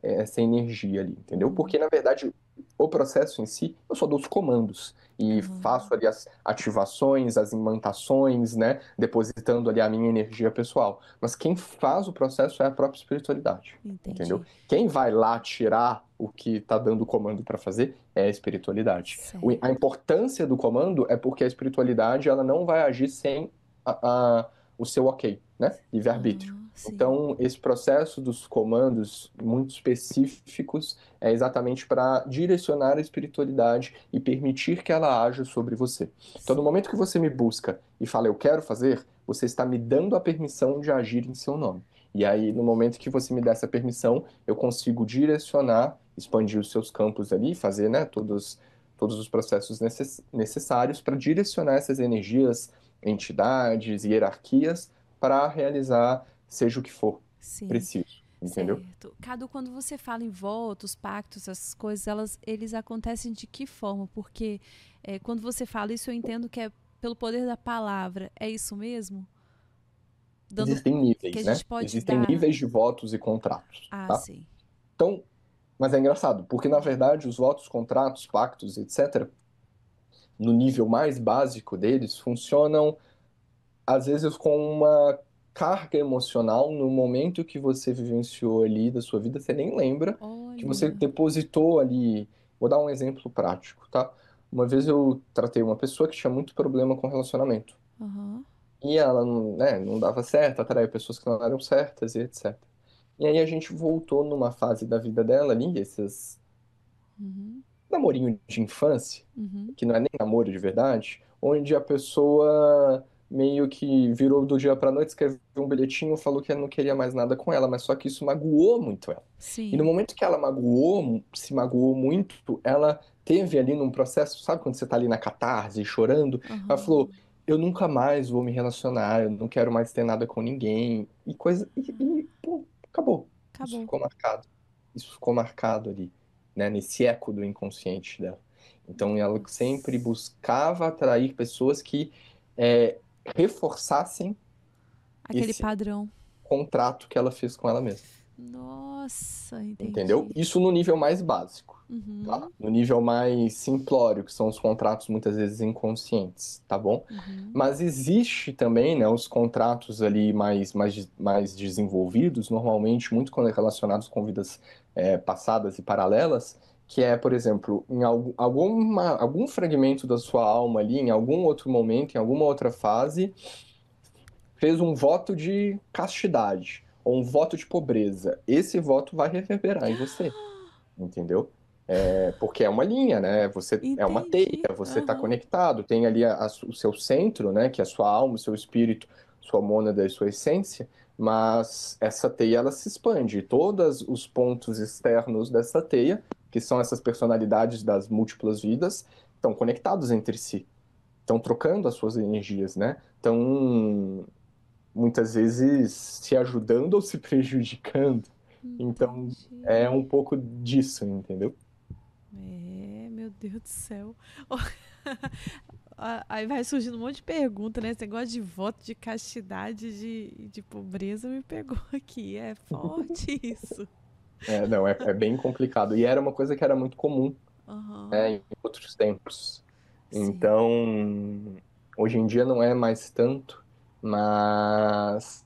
essa energia ali, entendeu? Uhum. Porque, na verdade, o processo em si, eu só dou os comandos e Aham. faço ali as ativações, as imantações, né? Depositando ali a minha energia pessoal. Mas quem faz o processo é a própria espiritualidade, entendeu? Entendi. Quem vai lá tirar o que está dando o comando para fazer é a espiritualidade. A Certo. importância do comando é porque a espiritualidade ela não vai agir sem o seu ok, né? Livre-arbítrio. Aham. Sim. Então, esse processo dos comandos muito específicos é exatamente para direcionar a espiritualidade e permitir que ela haja sobre você. Então, no Sim. momento que você me busca e fala, eu quero fazer, você está me dando a permissão de agir em seu nome. E aí, no momento que você me dá essa permissão, eu consigo direcionar, expandir os seus campos ali, fazer, né, todos os processos necessários para direcionar essas energias, entidades, hierarquias, para realizar seja o que for Sim. preciso, entendeu? Certo. Cadu, quando você fala em votos, pactos, essas coisas, eles acontecem de que forma? Porque quando você fala isso, eu entendo que é pelo poder da palavra. É isso mesmo? Dando Existem que a níveis, né? gente pode Existem dar. níveis de votos e contratos, Ah, tá? sim. Então, mas é engraçado, porque na verdade os votos, contratos, pactos, etc., no nível mais básico deles, funcionam às vezes com uma carga emocional no momento que você vivenciou ali da sua vida, você nem lembra que você Olha. depositou ali. Vou dar um exemplo prático, tá? Uma vez eu tratei uma pessoa que tinha muito problema com relacionamento. Aham. E ela, né, não dava certo, atraía pessoas que não eram certas e etc. E aí a gente voltou numa fase da vida dela ali, esses Uhum. namorinho de infância, Uhum. que não é nem namoro de verdade, onde a pessoa meio que virou do dia pra noite, escreveu um bilhetinho, falou que não queria mais nada com ela, mas só que isso magoou muito ela. E no Sim. momento que ela magoou, se magoou muito, ela teve ali num processo, sabe quando você tá ali na catarse, chorando? Ela falou, Aham. eu nunca mais vou me relacionar, eu não quero mais ter nada com ninguém, e coisa, pô, acabou. Isso Acabou. ficou marcado. Isso ficou marcado ali, né, nesse eco do inconsciente dela. Então, ela sempre Nossa. buscava atrair pessoas que é, reforçassem Aquele esse padrão. contrato que ela fez com ela mesma. Nossa, Entendeu? entendi. Isso no nível mais básico, tá? Uhum. No nível mais simplório, que são os contratos muitas vezes inconscientes, tá bom? Uhum. Mas existe também, né, os contratos ali mais desenvolvidos, normalmente muito relacionados com vidas passadas e paralelas, que é, por exemplo, em algum fragmento da sua alma ali, em algum outro momento, em alguma outra fase, fez um voto de castidade ou um voto de pobreza. Esse voto vai reverberar em você, entendeu? Porque é uma linha, né? Você é uma teia, Entendi. você está Aham. conectado, tem ali o seu centro, né? Que é a sua alma, o seu espírito, sua mônada e sua essência. Mas essa teia ela se expande. E todos os pontos externos dessa teia, que são essas personalidades das múltiplas vidas, estão conectados entre si, estão trocando as suas energias, né? Então, muitas vezes se ajudando ou se prejudicando. Então, é Entendi. um pouco disso, entendeu? É, meu Deus do céu. Aí vai surgindo um monte de pergunta, né? Esse negócio de voto, de castidade, de pobreza me pegou aqui. É forte isso. Não, é bem complicado. E era uma coisa que era muito comum, Aham. né, em outros tempos. Sim. Então, hoje em dia não é mais tanto, mas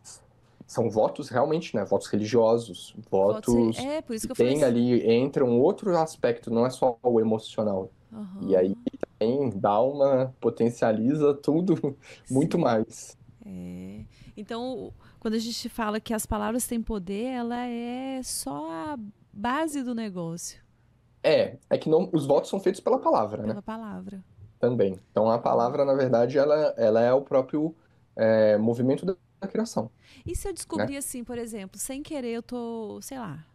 são votos realmente, né? Votos religiosos, Voto seria. votos É, por isso que que eu falei tem assim. ali, entra um outro aspecto, não é só o emocional. E aí Aham. também dá uma, potencializa tudo muito Sim. mais. É. Então, quando a gente fala que as palavras têm poder, ela é só a base do negócio, É que não, os votos são feitos pela palavra, né? pela palavra. Também. Então a palavra, na verdade, ela é o próprio movimento da criação, E se eu né? descobrir assim, por exemplo, sem querer, eu tô, sei lá,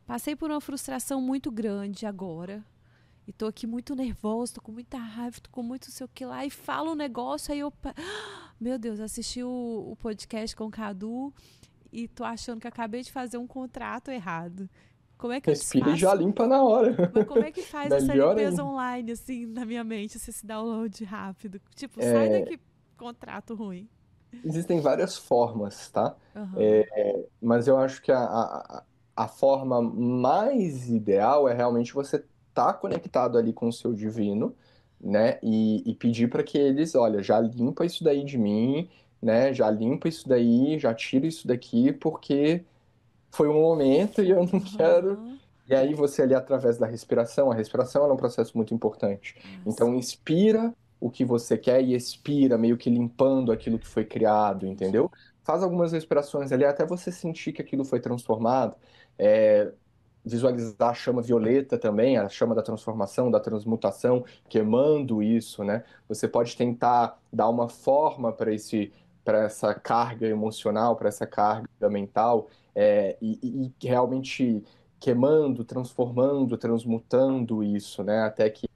passei por uma frustração muito grande agora. E tô aqui muito nervosa, tô com muita raiva, tô com muito não sei o que lá. E falo um negócio, aí eu. Meu Deus, assisti o podcast com o Cadu e tô achando que acabei de fazer um contrato errado. Como é que eu Respira e já desfaço? limpa na hora. Mas como é que faz essa Melhor limpeza ainda. online, assim, na minha mente, esse download rápido? Tipo, sai É, daqui, contrato ruim. existem várias formas, tá? Aham. Mas eu acho que a forma mais ideal é realmente você estar conectado ali com o seu divino, né? E pedir para que eles, olha, já limpa isso daí de mim, né? Já limpa isso daí, já tira isso daqui, porque foi um momento e eu não quero. Aham. E aí você ali através da respiração, a respiração é um processo muito importante. Ah, Então sim. inspira o que você quer e expira, meio que limpando aquilo que foi criado, Entendi. entendeu? Faz algumas respirações ali até você sentir que aquilo foi transformado. É, visualizar a chama violeta também, a chama da transformação, da transmutação, queimando isso, né? Você pode tentar dar uma forma para essa carga emocional, para essa carga mental, e realmente queimando, transformando, transmutando isso, né? Até que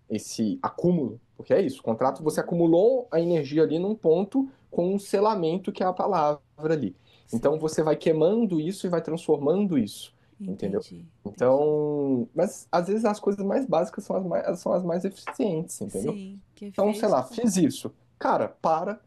esse acúmulo, porque é isso, o contrato você Uhum. acumulou a energia ali num ponto com um selamento que é a palavra ali. Então Sim. você vai queimando isso e vai transformando isso, entendeu? Entendi. Entendi. Então, mas às vezes as coisas mais básicas são as mais eficientes, entendeu? Sim. Que Então, sei fez. lá, fiz isso. Cara, para,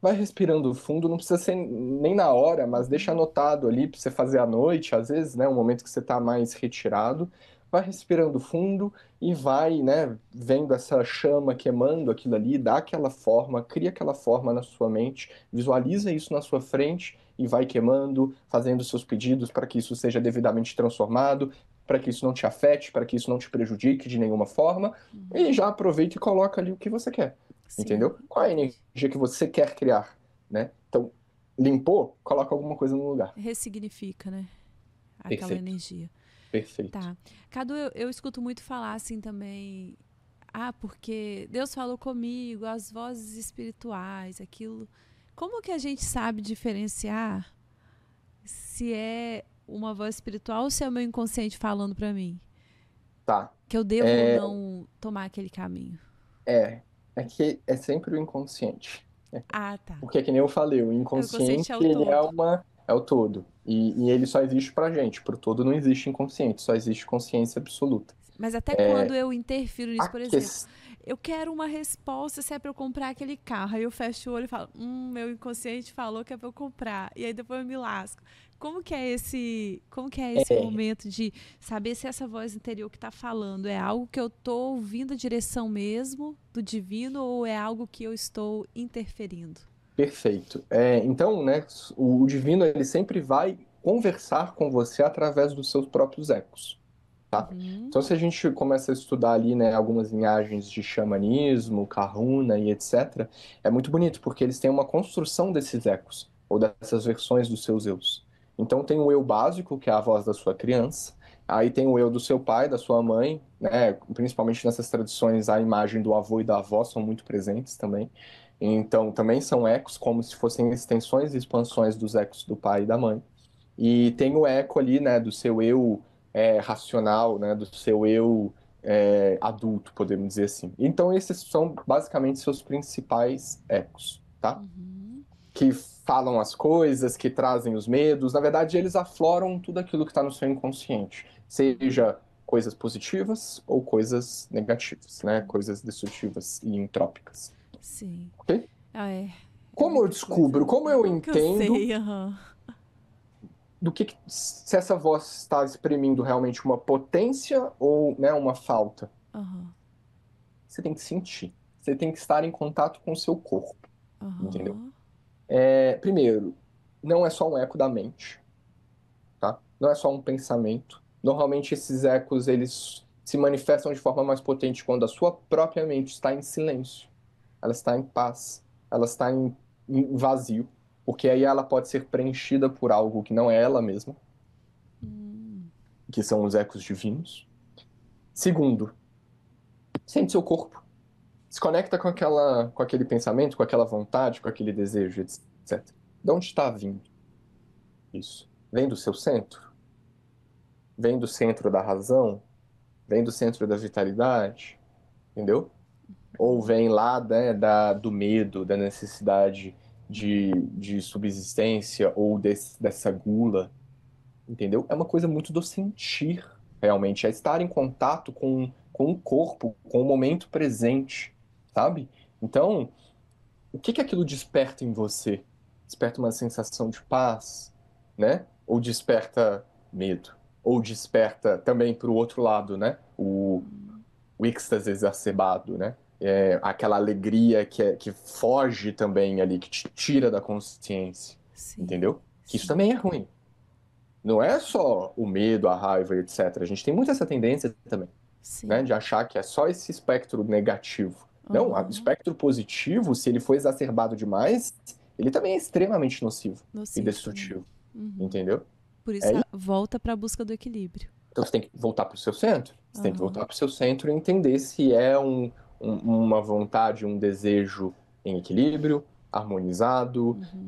vai respirando fundo, não precisa ser nem na hora, mas deixa Uhum. anotado ali para você fazer à noite, às vezes, né, um momento que você está mais retirado, vai respirando fundo e vai, né, vendo essa chama queimando aquilo ali, dá aquela forma, cria aquela forma na sua mente, visualiza isso na sua frente e vai queimando, fazendo seus pedidos para que isso seja devidamente transformado, para que isso não te afete, para que isso não te prejudique de nenhuma forma, e já aproveita e coloca ali o que você quer, Sim, entendeu? Qual é a entendi. energia que você quer criar, né? Então, limpou, coloca alguma coisa no lugar. Ressignifica, né? Aquela Perfeito, energia. perfeito. Tá. Cadu, eu escuto muito falar assim também. Ah, porque Deus falou comigo, as vozes espirituais, aquilo. Como que a gente sabe diferenciar se é uma voz espiritual ou se é o meu inconsciente falando pra mim? Tá. Que eu devo ou É, não tomar aquele caminho? é que é sempre o inconsciente. Ah, tá. Porque, que nem eu falei, o É, o inconsciente inconsciente, é o ele todo. é o todo. E ele só existe pra gente. Pro todo não existe inconsciente, só existe consciência absoluta. Mas até quando eu interfiro A nisso, por exemplo, questão eu quero uma resposta se é pra eu comprar aquele carro. Aí eu fecho o olho e falo, meu inconsciente falou que é pra eu comprar. E aí depois eu me lasco. Como que é esse é, momento de saber se essa voz interior que tá falando é algo que eu tô ouvindo a direção mesmo do divino ou é algo que eu estou interferindo? perfeito. Então, né, o divino, ele sempre vai conversar com você através dos seus próprios ecos. Tá? Uhum. Então, se a gente começa a estudar ali, né, algumas linhagens de xamanismo, kahuna e etc., é muito bonito, porque eles têm uma construção desses ecos, ou dessas versões dos seus eus. Então, tem o eu básico, que é a voz da sua criança, aí tem o eu do seu pai, da sua mãe, né, principalmente nessas tradições, a imagem do avô e da avó são muito presentes também. Então, também são ecos, como se fossem extensões e expansões dos ecos do pai e da mãe. E tem o eco ali, né, do seu eu racional, né, do seu eu adulto, podemos dizer assim. Então, esses são basicamente seus principais ecos, tá? Uhum. Que falam as coisas, que trazem os medos. Na verdade, eles afloram tudo aquilo que está no seu inconsciente, Uhum. seja coisas positivas ou coisas negativas, né? Coisas destrutivas e entrópicas. Sim. Ok? Ah, é Como eu muita coisa. descubro, como eu Como que eu entendo sei? Aham. se essa voz está exprimindo realmente uma potência ou, né, uma falta. Aham. Você tem que sentir. Você tem que estar em contato com o seu corpo, entendeu? Aham. Primeiro, não é só um eco da mente, tá? Não é só um pensamento. Normalmente esses ecos eles se manifestam de forma mais potente quando a sua própria mente está em silêncio, ela está em paz, ela está em vazio, porque aí ela pode ser preenchida por algo que não é ela mesma, Hum. que são os ecos divinos. Segundo, sente seu corpo. Se conecta com aquele pensamento, com aquela vontade, com aquele desejo, etc. De onde está vindo isso? Vem do seu centro? Vem do centro da razão? Vem do centro da vitalidade? Entendeu? Ou vem lá, né, do medo, da necessidade de subsistência ou dessa gula? Entendeu? É uma coisa muito do sentir, realmente. É estar em contato com o corpo, com o momento presente, sabe? Então, o que que aquilo desperta em você? Desperta uma sensação de paz, né? Ou desperta medo? Ou desperta também para o outro lado, né? O êxtase exacerbado, né? Aquela alegria que foge também ali, que te tira da consciência, Sim. entendeu? Que isso Sim. também é ruim. Não é só o medo, a raiva, etc. A gente tem muito essa tendência também, né, Sim. de achar que é só esse espectro negativo. Não, o Aham. espectro positivo, se ele for exacerbado demais, ele também é extremamente nocivo e Nocivo também. destrutivo, Uhum. entendeu? Por É isso, isso. volta para a busca do equilíbrio. Então você tem que voltar para o seu centro. Você tem que Aham. voltar para o seu centro e entender se é uma vontade, um desejo em equilíbrio, harmonizado, Uhum.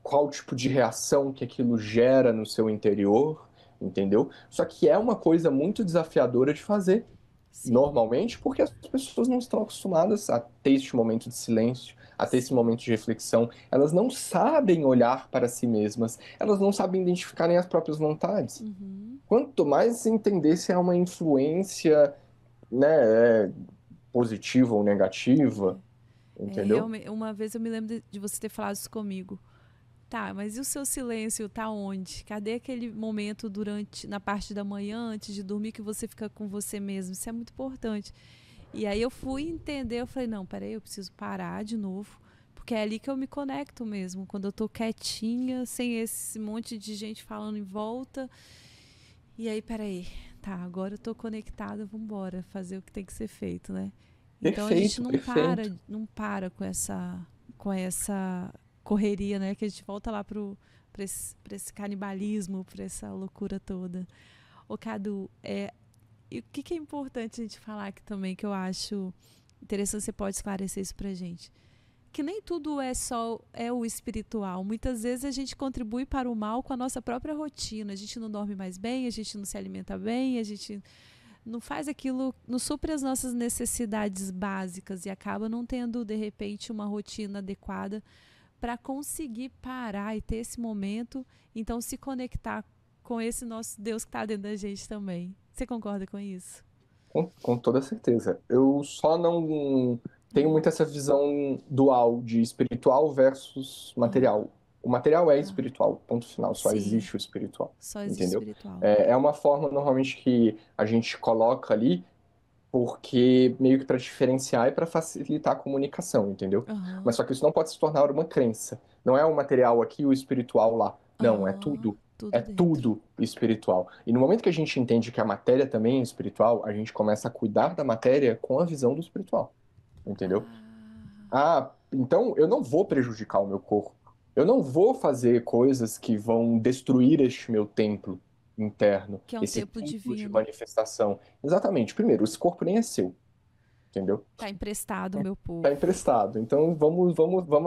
qual tipo de reação que aquilo gera no seu interior, entendeu? Só que é uma coisa muito desafiadora de fazer, Sim. normalmente, porque as pessoas não estão acostumadas a ter este momento de silêncio, a ter esse Sim. momento de reflexão. Elas não sabem olhar para si mesmas, elas não sabem identificar nem as próprias vontades. Uhum. Quanto mais entender se é uma influência, né, positiva ou negativa, entendeu? Realmente, uma vez eu me lembro de você ter falado isso comigo. Tá, mas e o seu silêncio tá onde? Cadê aquele momento na parte da manhã, antes de dormir, que você fica com você mesmo? Isso é muito importante. E aí eu fui entender, eu falei, não, peraí, eu preciso parar de novo, porque é ali que eu me conecto mesmo, quando eu tô quietinha, sem esse monte de gente falando em volta. E aí, peraí, tá, agora eu tô conectada, vambora, fazer o que tem que ser feito, né? Então a gente Perfeito, não perfeito. para com essa correria, né? Que a gente volta lá pra esse canibalismo, pra essa loucura toda. Ô, Cadu, e o que é importante a gente falar aqui também, que eu acho interessante, você pode esclarecer isso pra gente. Que nem tudo é o espiritual. Muitas vezes a gente contribui para o mal com a nossa própria rotina. A gente não dorme mais bem, a gente não se alimenta bem, a gente não faz aquilo, não supre as nossas necessidades básicas e acaba não tendo, de repente, uma rotina adequada para conseguir parar e ter esse momento, então se conectar com esse nosso Deus que está dentro da gente também. Você concorda com isso? Com toda certeza. Eu só não tenho muito essa visão dual de espiritual versus Aham. material. O material é Ah, espiritual, ponto final, só sim, existe o espiritual, só existe entendeu? espiritual. É uma forma normalmente que a gente coloca ali porque meio que para diferenciar e para facilitar a comunicação, entendeu? Mas Aham, só que isso não pode se tornar uma crença. Não é o material aqui e o espiritual lá. Não, aham, é tudo dentro. tudo espiritual. E no momento que a gente entende que a matéria também é espiritual, a gente começa a cuidar da matéria com a visão do espiritual, entendeu? Ah, Ah, então eu não vou prejudicar o meu corpo. Eu não vou fazer coisas que vão destruir este meu templo interno, que é um esse templo templo de divino. manifestação. Exatamente. Primeiro, esse corpo nem é seu, entendeu? Tá emprestado o meu Tá povo. emprestado. Então vamos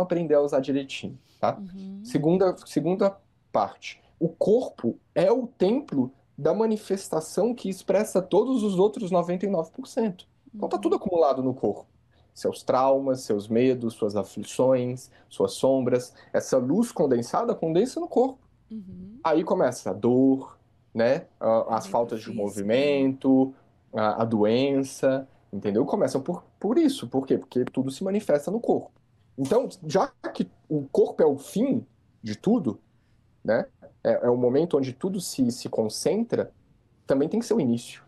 aprender a usar direitinho, tá? Uhum, Segunda parte. O corpo é o templo da manifestação que expressa todos os outros 99%. Então tá tudo uhum, acumulado no corpo. Seus traumas, seus medos, suas aflições, suas sombras. Essa luz condensada condensa no corpo. uhum. Aí começa a dor, né? Aí As vem pro faltas de físico, né? movimento, a doença, entendeu? Começam por isso. Por quê? Porque tudo se manifesta no corpo. Então, já que o corpo é o fim de tudo, né? É o momento onde tudo se concentra, também tem que ser o início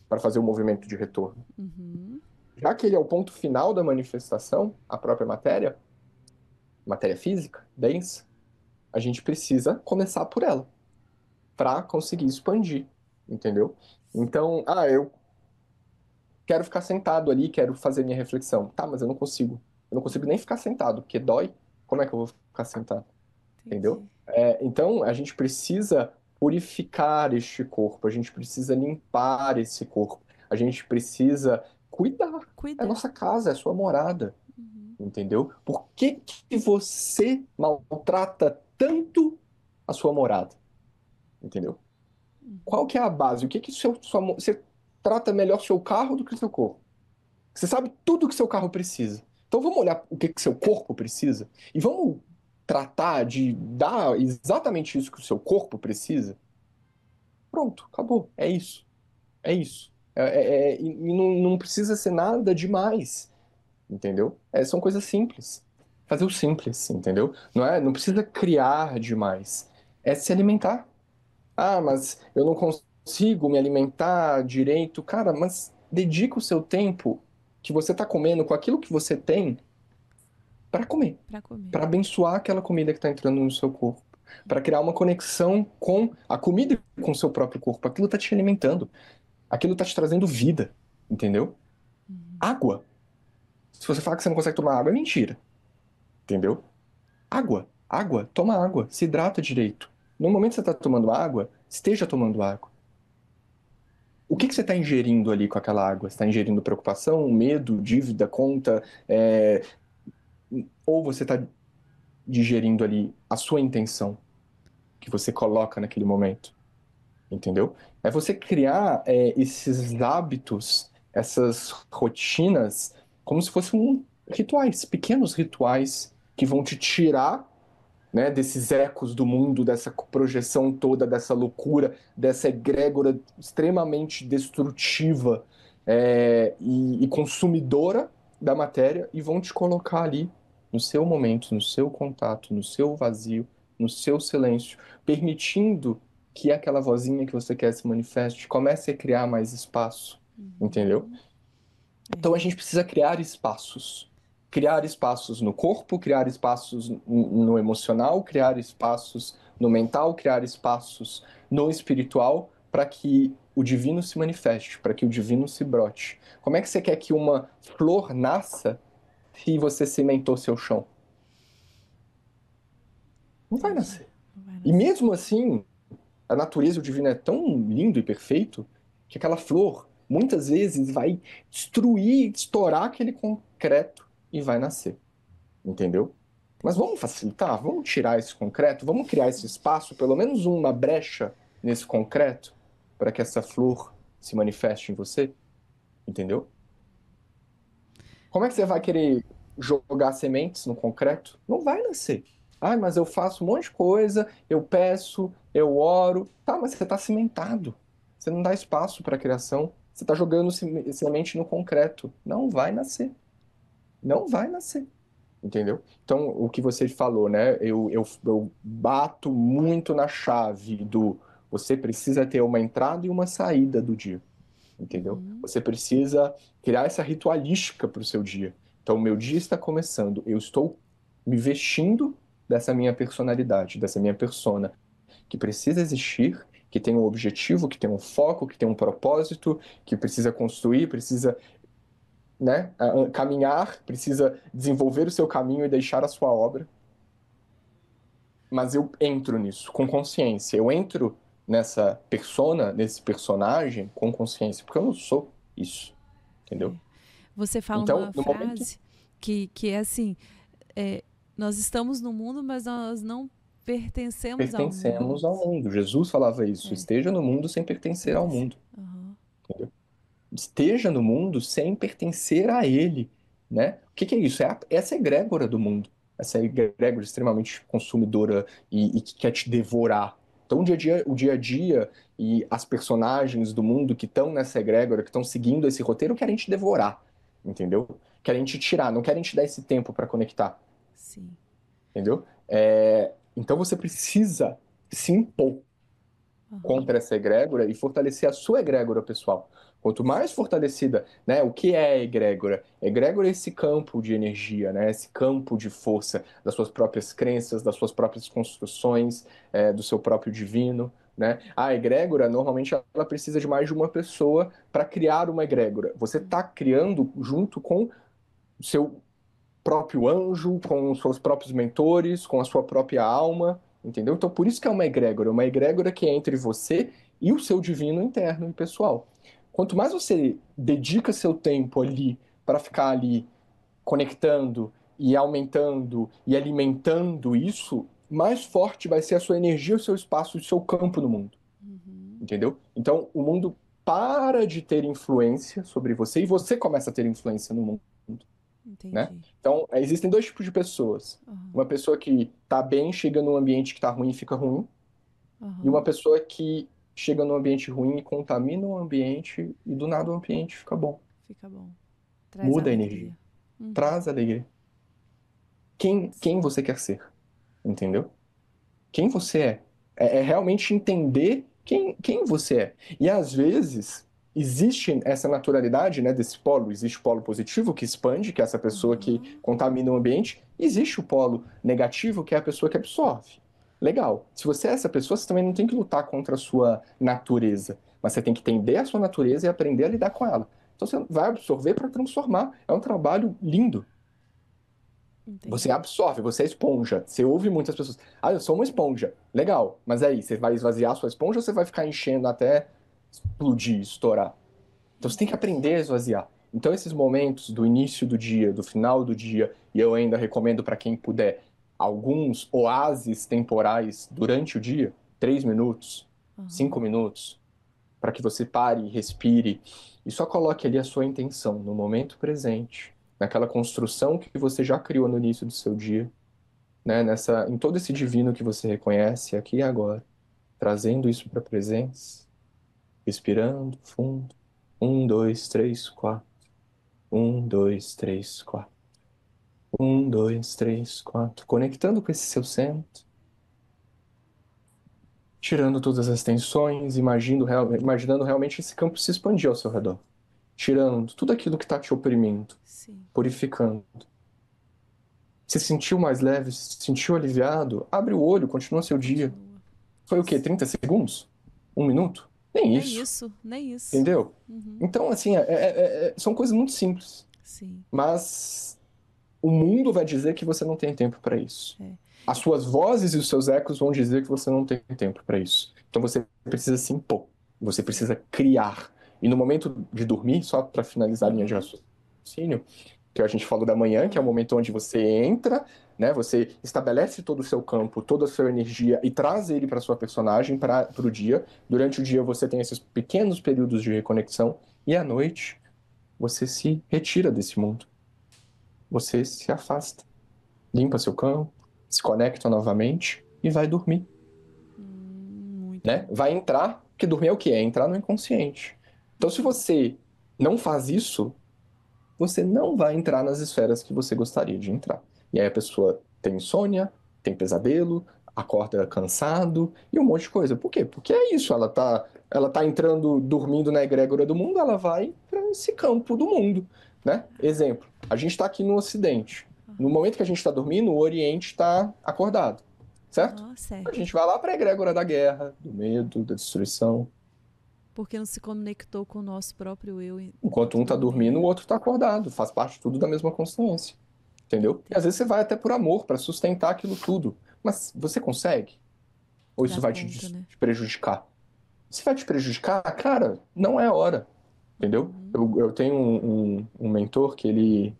para fazer o movimento de retorno. Uhum. Já que ele é o ponto final da manifestação, a própria matéria, matéria física, densa, a gente precisa começar por ela, para conseguir expandir, entendeu? Então, eu quero ficar sentado ali, quero fazer minha reflexão. Tá, mas eu não consigo. Eu não consigo nem ficar sentado, porque dói. Como é que eu vou ficar sentado? Entendeu? Entendi. Então, a gente precisa purificar este corpo, a gente precisa limpar esse corpo, a gente precisa cuidar. É a Cuidar. nossa casa, é a sua morada, Uhum. entendeu? Por que que você maltrata tanto a sua morada? Entendeu? Qual que é a base? O que que você trata melhor seu carro do que o seu corpo? Você sabe tudo que seu carro precisa. Então vamos olhar o que que seu corpo precisa e vamos tratar de dar exatamente isso que o seu corpo precisa. Pronto, acabou. É isso. É isso. E não precisa ser nada demais, entendeu? São coisas simples. Fazer o simples, entendeu? Não precisa criar demais. É se alimentar. Ah, mas eu não consigo me alimentar direito. Cara, mas dedica o seu tempo que você está comendo com aquilo que você tem para comer, Para comer. para abençoar aquela comida que está entrando no seu corpo, para criar uma conexão com a comida e com o seu próprio corpo. Aquilo está te alimentando, aquilo está te trazendo vida, entendeu? Uhum. Água. Se você falar que você não consegue tomar água, é mentira, entendeu? Água, toma água, se hidrata direito. No momento que você está tomando água, esteja tomando água. O que que você está ingerindo ali com aquela água? Você está ingerindo preocupação, medo, dívida, conta, ou você está digerindo ali a sua intenção que você coloca naquele momento, entendeu? É você criar esses hábitos, essas rotinas, como se fossem rituais, pequenos rituais que vão te tirar, né, desses ecos do mundo, dessa projeção toda, dessa loucura, dessa egrégora extremamente destrutiva e consumidora da matéria, e vão te colocar ali no seu momento, no seu contato, no seu vazio, no seu silêncio, permitindo que aquela vozinha que você quer se manifeste comece a criar mais espaço, entendeu? Então a gente precisa criar espaços. Criar espaços no corpo, criar espaços no emocional, criar espaços no mental, criar espaços no espiritual, para que o divino se manifeste, para que o divino se brote. Como é que você quer que uma flor nasça se você cimentou seu chão? Não vai Entendi. nascer. Não vai E nascer. mesmo assim, a natureza, o divino é tão lindo e perfeito que aquela flor muitas vezes vai destruir, estourar aquele concreto e vai nascer, entendeu? Mas vamos facilitar, vamos tirar esse concreto, vamos criar esse espaço, pelo menos uma brecha nesse concreto, para que essa flor se manifeste em você, entendeu? Como é que você vai querer jogar sementes no concreto? Não vai nascer. Ah, mas eu faço um monte de coisa, eu peço, eu oro. Tá, mas você está cimentado. Você não dá espaço para a criação. Você está jogando semente no concreto. Não vai nascer. Não vai nascer. Entendeu? Então, o que você falou, né? Eu bato muito na chave do você precisa ter uma entrada e uma saída do dia, entendeu? Você precisa criar essa ritualística para o seu dia. Então, o meu dia está começando, eu estou me vestindo dessa minha personalidade, dessa minha persona, que precisa existir, que tem um objetivo, que tem um foco, que tem um propósito, que precisa construir, precisa, né, caminhar, precisa desenvolver o seu caminho e deixar a sua obra. Mas eu entro nisso com consciência, eu entro nessa persona, nesse personagem com consciência, porque eu não sou isso, entendeu? Você fala Então, uma no momento, frase que é assim: é, nós estamos no mundo, mas nós não pertencemos ao mundo. pertencemos ao mundo. Jesus falava isso: É, esteja no mundo sem pertencer ao pertencer. mundo. Aham. Entendeu? Esteja no mundo sem pertencer a ele, né? O que que é isso? Essa egrégora do mundo. Essa egrégora extremamente consumidora e que quer te devorar. Então, o dia a dia e as personagens do mundo que estão nessa egrégora, que estão seguindo esse roteiro, querem te devorar, entendeu? Querem te tirar, não querem te dar esse tempo para conectar, Sim. entendeu? Então, você precisa se impor Aham. contra essa egrégora e fortalecer a sua egrégora pessoal. Quanto mais fortalecida, né? O que é a egrégora? Egrégora é esse campo de energia, né? Esse campo de força das suas próprias crenças, das suas próprias construções, do seu próprio divino, né? A egrégora, normalmente, ela precisa de mais de uma pessoa para criar uma egrégora. Você está criando junto com o seu próprio anjo, com os seus próprios mentores, com a sua própria alma, entendeu? Então, por isso que é uma egrégora que é entre você e o seu divino interno e pessoal. Quanto mais você dedica seu tempo ali para ficar ali conectando e aumentando e alimentando isso, mais forte vai ser a sua energia, o seu espaço, o seu campo no mundo, entendeu? Então, o mundo para de ter influência sobre você e você começa a ter influência no mundo, né? Entendi. Então, existem dois tipos de pessoas. Aham. Uma pessoa que tá bem, chega num ambiente que tá ruim e fica ruim, e uma Aham. pessoa que chega num ambiente ruim e contamina o ambiente e do nada o ambiente fica bom. Fica bom. Traz Muda a energia, alegria. Uhum. traz alegria. Quem você quer ser, entendeu? Quem você é. É realmente entender quem você é. E às vezes existe essa naturalidade, né, desse polo. Existe o polo positivo que expande, que é essa pessoa que Aham. contamina o ambiente. Existe o polo negativo, que é a pessoa que absorve. Legal. Se você é essa pessoa, você também não tem que lutar contra a sua natureza. Mas você tem que entender a sua natureza e aprender a lidar com ela. Então você vai absorver para transformar. É um trabalho lindo. Você Entendi. absorve, você é esponja. Você ouve muitas pessoas. Ah, eu sou uma esponja. Legal. Mas aí, você vai esvaziar a sua esponja ou você vai ficar enchendo até explodir, estourar? Então você tem que Entendi. aprender a esvaziar. Então, esses momentos do início do dia, do final do dia, e eu ainda recomendo para quem puder, alguns oásis temporais durante o dia, 3 minutos, Aham. 5 minutos, para que você pare, respire e só coloque ali a sua intenção no momento presente, naquela construção que você já criou no início do seu dia, né? Em todo esse divino que você reconhece aqui e agora, trazendo isso para a presença, respirando fundo. 1, 2, 3, 4. 1, 2, 3, 4. 1, 2, 3, 4. Conectando com esse seu centro. tirando todas as tensões, imaginando realmente esse campo se expandir ao seu redor. Tirando tudo aquilo que está te oprimindo, Sim. purificando. Se sentiu mais leve, se sentiu aliviado, abre o olho, continua seu dia. Continua. Foi o quê? 30 segundos? 1 minuto? Nem Nem isso, isso, nem isso. entendeu? Uhum. Então, assim, são coisas muito simples, Sim. mas o mundo vai dizer que você não tem tempo para isso. É. As suas vozes e os seus ecos vão dizer que você não tem tempo para isso. Então você precisa se impor, você Sim. precisa criar. E no momento de dormir, só para finalizar a linha de Uhum. raciocínio, que a gente falou da manhã, que é o Uhum. momento onde você entra, né? Você estabelece todo o seu campo, toda a sua energia e traz ele para sua personagem para o dia. Durante o dia você tem esses pequenos períodos de reconexão e à noite você se retira desse mundo. Você se afasta, limpa seu campo, se conecta novamente e vai dormir, Muito né? bom. Vai entrar, porque dormir é o quê? É entrar no inconsciente. Então, se você não faz isso, você não vai entrar nas esferas que você gostaria de entrar. E aí a pessoa tem insônia, tem pesadelo, acorda cansado e um monte de coisa. Por quê? Porque é isso, ela tá entrando, dormindo na egrégora do mundo, ela vai para esse campo do mundo, né? Exemplo, a gente está aqui no Ocidente. No momento que a gente está dormindo, o Oriente está acordado, certo? Aham, A certo. gente vai lá para a egrégora da guerra, do medo, da destruição. Porque não se conectou com o nosso próprio eu Enquanto um enquanto está dormindo, o dormia. outro está acordado. Faz parte tudo da mesma consciência. Entendeu? E às vezes você vai até por amor, para sustentar aquilo tudo. Mas você consegue? Ou isso Dá vai conta, né? te prejudicar? Se vai te prejudicar, cara, não é hora. Entendeu? Eu tenho um mentor que ele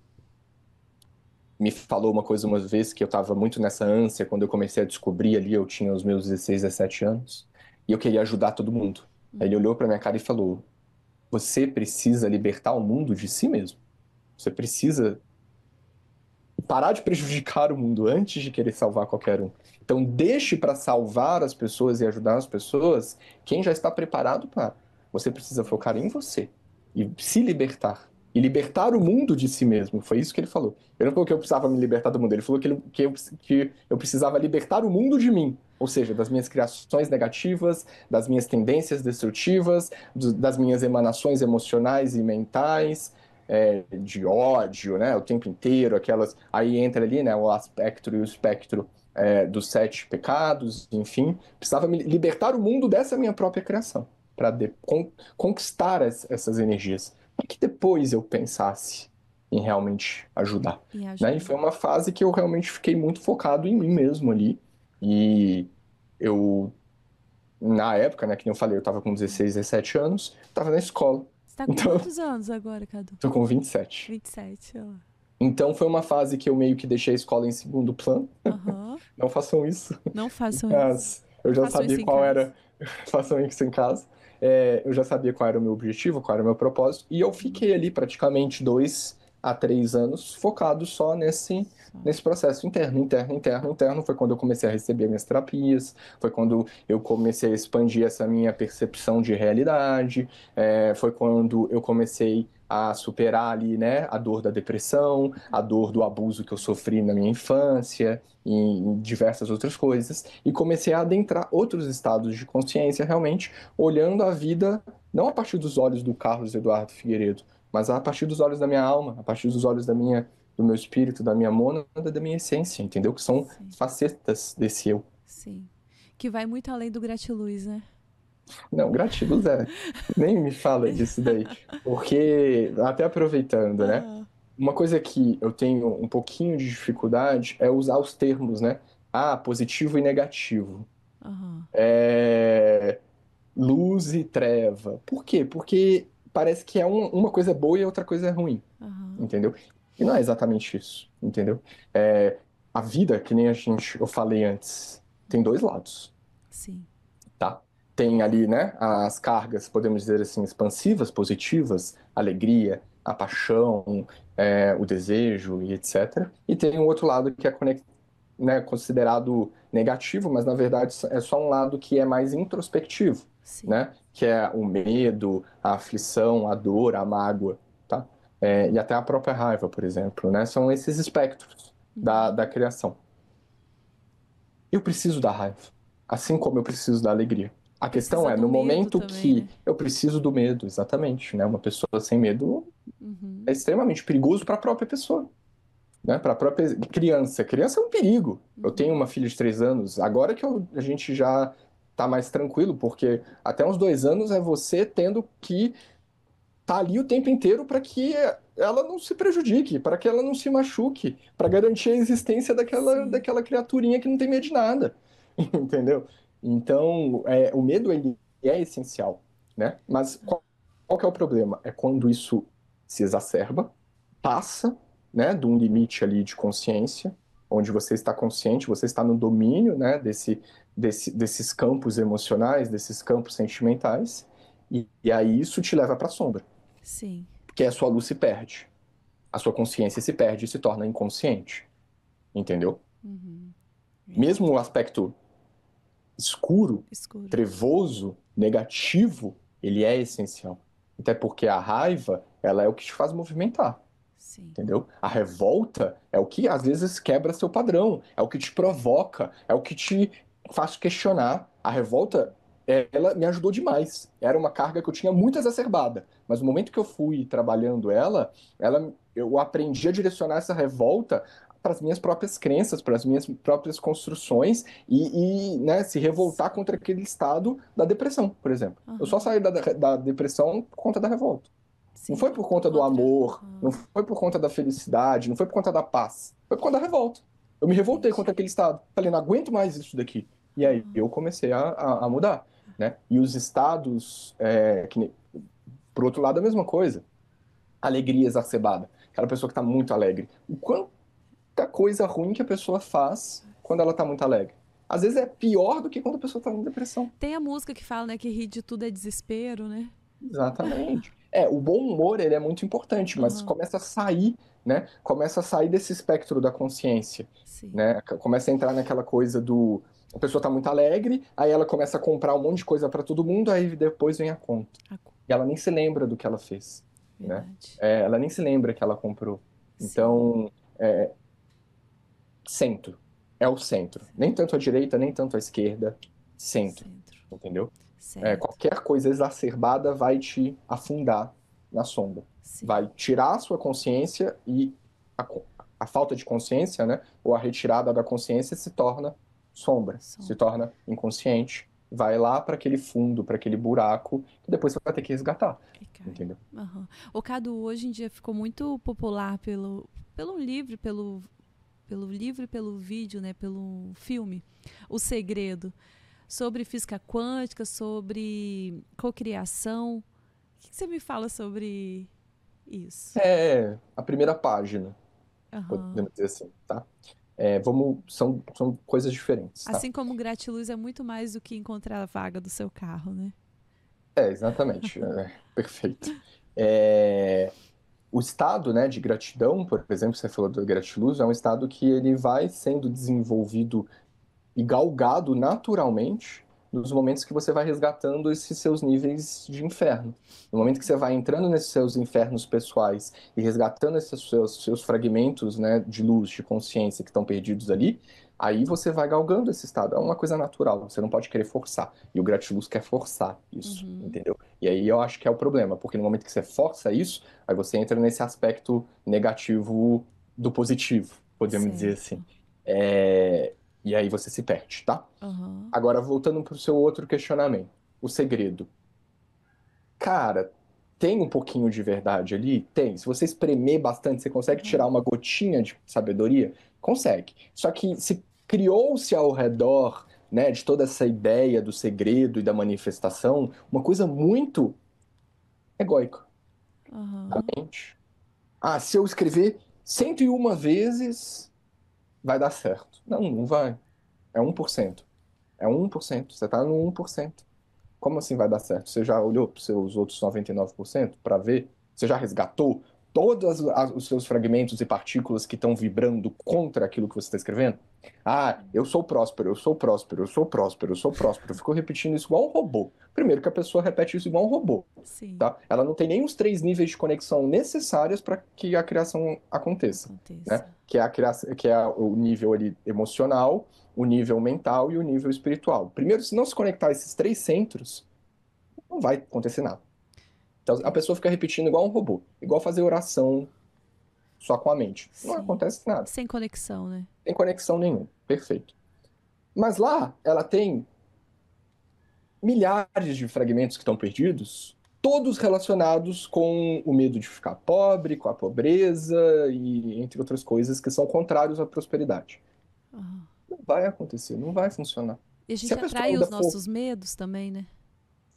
me falou uma coisa uma vez que eu estava muito nessa ânsia quando eu comecei a descobrir ali, eu tinha os meus 16, 17 anos, e eu queria ajudar todo mundo. Aí ele olhou para minha cara e falou: Você precisa libertar o mundo de si mesmo. Você precisa parar de prejudicar o mundo antes de querer salvar qualquer um. Então, deixe para salvar as pessoas e ajudar as pessoas quem já está preparado para. Você precisa focar em você e se libertar. E libertar o mundo de si mesmo. Foi isso que ele falou. Ele não falou que eu precisava me libertar do mundo. Ele falou que eu precisava libertar o mundo de mim. Ou seja, das minhas criações negativas, das minhas tendências destrutivas, das minhas emanações emocionais e mentais, de ódio, né, o tempo inteiro, aquelas, aí entra ali, né, o aspecto e o espectro dos 7 pecados, enfim, precisava me libertar o mundo dessa minha própria criação, para conquistar essas energias, para que depois eu pensasse em realmente ajudar, E né, e ajudar. foi uma fase que eu realmente fiquei muito focado em mim mesmo ali, e eu, na época, né, que eu falei, eu estava com 16, 17 anos, estava na escola, Você tá com então quantos anos agora, Cadu? tô com 27. 27, ó. Então foi uma fase que eu meio que deixei a escola em segundo plano. Aham. Não façam isso. Não façam isso. Mas eu Não já façam sabia isso em qual casa. era. Façam isso em casa. Eu já sabia qual era o meu objetivo, qual era o meu propósito. E eu fiquei ali praticamente 2 a 3 anos focado só Só. nesse processo interno, interno, interno, interno. Foi quando eu comecei a receber minhas terapias. Foi quando eu comecei a expandir essa minha percepção de realidade. Foi quando eu comecei a superar ali, né, a dor da depressão, a dor do abuso que eu sofri na minha infância, e em diversas outras coisas, e comecei a adentrar outros estados de consciência realmente, olhando a vida não a partir dos olhos do Carlos Eduardo Figueiredo, mas a partir dos olhos da minha alma, a partir dos olhos do meu espírito, da minha mônada, da minha essência, entendeu? Que são Sim. facetas desse eu. Sim. Que vai muito além do gratiluz, né? Não, gratiluz nem me fala disso daí, porque até aproveitando, né? Aham. Uma coisa que eu tenho um pouquinho de dificuldade é usar os termos, né? Ah, positivo e negativo. Aham. É, luz e treva. Por quê? Porque parece que uma coisa é boa e a outra coisa é ruim, Aham. entendeu? E não é exatamente isso, entendeu? É, a vida, que nem eu falei antes, tem dois lados, Sim. tá? Tem ali, né, as cargas, podemos dizer assim, expansivas, positivas, alegria, a paixão, o desejo e etc. E tem o outro lado que é né, considerado negativo, mas na verdade é só um lado que é mais introspectivo, Sim. né? Que é o medo, a aflição, a dor, a mágoa, tá? E até a própria raiva, por exemplo, né? São esses espectros da criação. Eu preciso da raiva. Assim como eu preciso da alegria. A questão Precisa é, do no medo momento também, que né? eu preciso do medo, exatamente, né? Uma pessoa sem medo Uhum. é extremamente perigoso para a própria pessoa, né? Para a própria criança. Criança é um perigo. Eu tenho Uhum. uma filha de 3 anos, agora que a gente já tá mais tranquilo, porque até uns 2 anos é você tendo que tá ali o tempo inteiro para que ela não se prejudique, para que ela não se machuque, para garantir a existência Sim. daquela criaturinha que não tem medo de nada, entendeu? Então, o medo ele é essencial, né? Mas qual que é o problema? É quando isso se exacerba, passa, né, de um limite ali de consciência, onde você está consciente, você está no domínio, né, desses campos emocionais, desses campos sentimentais, e aí isso te leva para a sombra, Sim. porque a sua luz se perde, a sua consciência se perde e se torna inconsciente, entendeu? Uhum. Mesmo Verdade. o aspecto escuro, Escuro. trevoso, negativo, ele é essencial. Até porque a raiva, ela é o que te faz movimentar, Sim. entendeu? A revolta é o que às vezes quebra seu padrão, é o que te provoca, é o que te faz questionar. A revolta, ela me ajudou demais. Era uma carga que eu tinha muito exacerbada, mas no momento que eu fui trabalhando eu aprendi a direcionar essa revolta para as minhas próprias crenças, para as minhas próprias construções né, se revoltar contra aquele estado da depressão, por exemplo. Eu só Aham. saí da depressão por conta da revolta. Não Sim, foi por lutou conta do contra. amor, não Aham. foi por conta da felicidade, não foi por conta da paz. Foi por conta da revolta. Eu me revoltei contra Entendi. aquele estado. Falei, não aguento mais isso daqui. E aí eu comecei a mudar, né? E os estados, por outro lado, a mesma coisa. Alegria exacerbada. Aquela pessoa que está muito alegre. O quanta coisa ruim que a pessoa faz quando ela está muito alegre. Às vezes é pior do que quando a pessoa está em depressão. Tem a música que fala, né, que rir de tudo é desespero, né? Exatamente. O bom humor, ele é muito importante, mas Aham. começa a sair, né? Começa a sair desse espectro da consciência, Sim. né? Começa a entrar naquela coisa do... A pessoa tá muito alegre, aí ela começa a comprar um monte de coisa para todo mundo, aí depois vem a conta. A E ela nem se lembra do que ela fez, né? verdade. Ela nem se lembra que ela comprou. Sim. Então, centro. É o centro. Nem tanto à direita, nem tanto à esquerda. Centro. Centro. Entendeu? Certo. Qualquer coisa exacerbada vai te afundar na sombra. Sim. Vai tirar a sua consciência e a, a falta de consciência, né? Ou a retirada da consciência se torna sombra, se Sombra. torna inconsciente. Vai lá para aquele fundo, para aquele buraco, que depois você vai ter que resgatar. E cai. Entendeu? Aham. O Cadu hoje em dia ficou muito popular pelo livro, pelo livro e pelo vídeo, né? Pelo filme. O Segredo. Sobre física quântica, sobre cocriação. O que você me fala sobre isso? É a primeira página, Aham. podemos dizer assim, tá? São coisas diferentes, tá? Assim como gratiluz é muito mais do que encontrar a vaga do seu carro, né? Exatamente. Perfeito. É, o estado, né, de gratidão, por exemplo, você falou do gratiluz, é um estado que ele vai sendo desenvolvido e galgado naturalmente nos momentos que você vai resgatando esses seus níveis de inferno. No momento que você vai entrando nesses seus infernos pessoais e resgatando esses seus fragmentos, né, de luz, de consciência que estão perdidos ali, aí você vai galgando esse estado. É uma coisa natural, você não pode querer forçar. E o gratiluz quer forçar isso, Uhum. entendeu? E aí eu acho que é o problema, porque no momento que você força isso, aí você entra nesse aspecto negativo do positivo, podemos dizer assim. Certo. É, E aí você se perde, tá? Aham. Agora, voltando para o seu outro questionamento, o segredo. Cara, tem um pouquinho de verdade ali? Tem. Se você espremer bastante, você consegue tirar Aham. uma gotinha de sabedoria? Consegue. Só que se criou-se ao redor, né, de toda essa ideia do segredo e da manifestação, uma coisa muito egóica da Aham. mente. Ah, se eu escrever 101 vezes, vai dar certo. Não, não vai. É 1%. É 1%. Você está no 1%. Como assim vai dar certo? Você já olhou para os seus outros 99% para ver? Você já resgatou? todos os seus fragmentos e partículas que estão vibrando contra aquilo que você está escrevendo? Ah, eu sou próspero, eu sou próspero, eu sou próspero, eu sou próspero. Ficou repetindo isso igual um robô. Primeiro que a pessoa repete isso igual um robô, Sim, tá? Ela não tem nem os 3 níveis de conexão necessários para que a criação aconteça, né? aconteça. Que é o nível ali emocional, o nível mental e o nível espiritual. Primeiro, se não se conectar a esses 3 centros, não vai acontecer nada. Então, a Entendi. pessoa fica repetindo igual um robô, igual fazer oração só com a mente. Não Sim. acontece nada. Sem conexão, né? Sem conexão nenhuma. Perfeito. Mas lá, ela tem milhares de fragmentos que estão perdidos, todos relacionados com o medo de ficar pobre, com a pobreza e entre outras coisas que são contrários à prosperidade. Aham. Não vai acontecer, não vai funcionar. E a Se a gente pessoa atrai ainda os for. nossos medos também, né?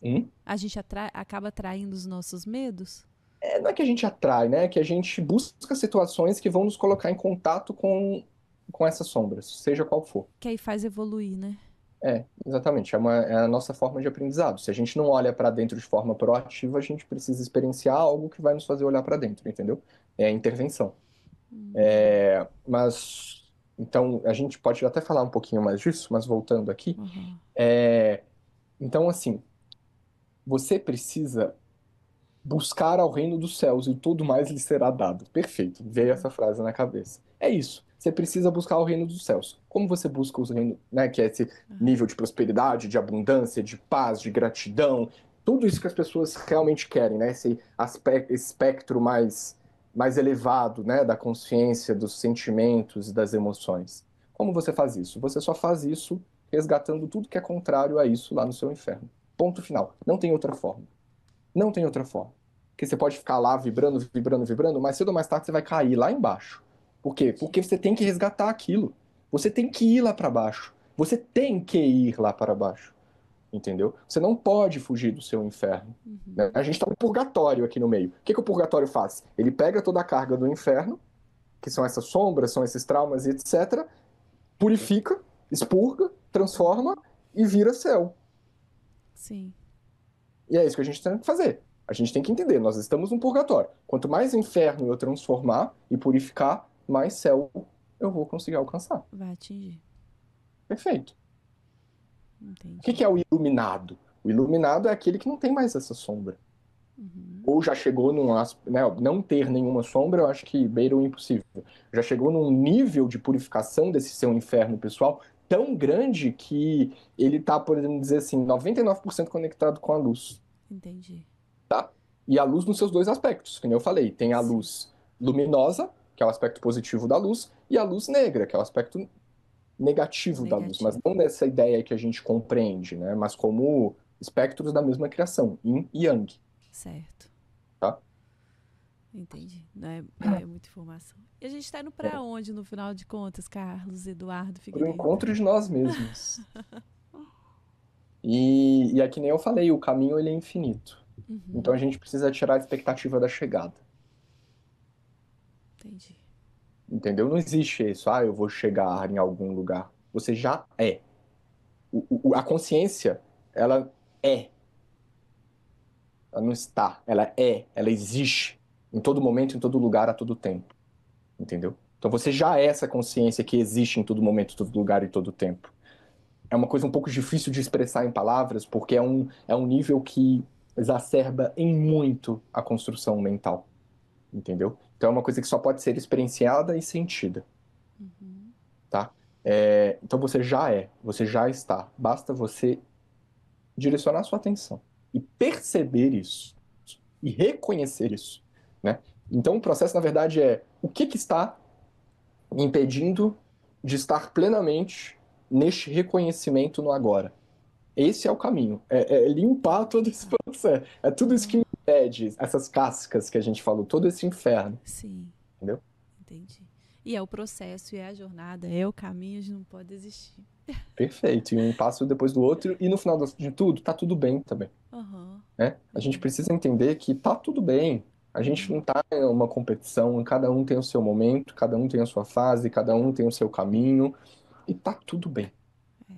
Hum? A gente acaba atraindo os nossos medos? Não é que a gente atrai, né? É que a gente busca situações que vão nos colocar em contato com essas sombras, seja qual for. Que aí faz evoluir, né? Exatamente. É a nossa forma de aprendizado. Se a gente não olha para dentro de forma proativa, a gente precisa experienciar algo que vai nos fazer olhar para dentro, entendeu? É a intervenção. Mas, então, a gente pode até falar um pouquinho mais disso, mas voltando aqui. Aham. É, então, assim, você precisa buscar ao reino dos céus e tudo mais lhe será dado. Perfeito. Veio essa frase na cabeça. É isso. Você precisa buscar o reino dos céus. Como você busca os reinos, né, que é esse nível de prosperidade, de abundância, de paz, de gratidão, tudo isso que as pessoas realmente querem, né? Esse espectro mais elevado, né, da consciência, dos sentimentos e das emoções. Como você faz isso? Você só faz isso resgatando tudo que é contrário a isso lá no seu inferno. Ponto final. Não tem outra forma. Não tem outra forma. Porque você pode ficar lá vibrando, vibrando, vibrando, mas cedo ou mais tarde você vai cair lá embaixo. Por quê? Entendi. Porque você tem que resgatar aquilo. Você tem que ir lá para baixo. Você tem que ir lá para baixo. Entendeu? Você não pode fugir do seu inferno. Né? A gente está no purgatório aqui no meio. O que o purgatório faz? Ele pega toda a carga do inferno, que são essas sombras, são esses traumas e etc., purifica, expurga, transforma e vira céu. Sim. E é isso que a gente tem que fazer. A gente tem que entender, nós estamos num purgatório. Quanto mais inferno eu transformar e purificar, mais céu eu vou conseguir alcançar. Vai atingir. Perfeito. O que Entendi. que é o iluminado? O iluminado é aquele que não tem mais essa sombra. Ou já chegou né, não ter nenhuma sombra, eu acho que beira o impossível. Já chegou num nível de purificação desse seu inferno pessoal tão grande que ele está, por exemplo, dizer assim, 99% conectado com a luz. Entendi. E a luz nos seus 2 aspectos, que nem eu falei. Tem a Sim. luz luminosa, que é o aspecto positivo da luz, e a luz negra, que é o aspecto negativo da luz. Mas Negativo. não nessa ideia que a gente compreende, né? Mas como espectros da mesma criação, yin e yang, Certo. tá? Entendi. Não é muita informação. E a gente tá indo pra É, onde, no final de contas, Carlos Eduardo Pro Figueiredo? encontro de nós mesmos. E é que nem eu falei, o caminho ele é infinito. Então a Uhum. gente precisa tirar a expectativa da chegada. Entendi. Entendeu? Não existe isso, eu vou chegar em algum lugar. Você já é. A consciência, ela é. Ela não está, ela é, ela existe em todo momento, em todo lugar, a todo tempo. Entendeu? Então você já é essa consciência que existe em todo momento, em todo lugar e todo tempo. É uma coisa um pouco difícil de expressar em palavras, porque é um nível que exacerba em muito a construção mental. Entendeu? Então é uma coisa que só pode ser experienciada e sentida, Uhum. tá? Então você já está. Basta você direcionar sua atenção e perceber isso e reconhecer isso, né? Então o processo, na verdade, é o que está impedindo de estar plenamente neste reconhecimento no agora. Esse é o caminho, é limpar todo esse processo, é tudo isso que Aham. impede, essas cascas que a gente falou, todo esse inferno, Sim. entendeu? Entendi. E é o processo, é a jornada, é o caminho, a gente não pode desistir. Perfeito, e um passo depois do outro, e no final de tudo, tá tudo bem também, Aham. né? A gente Verdade. precisa entender que tá tudo bem, a gente não Aham. tá em uma competição, cada um tem o seu momento, cada um tem a sua fase, cada um tem o seu caminho, e tá tudo bem. É.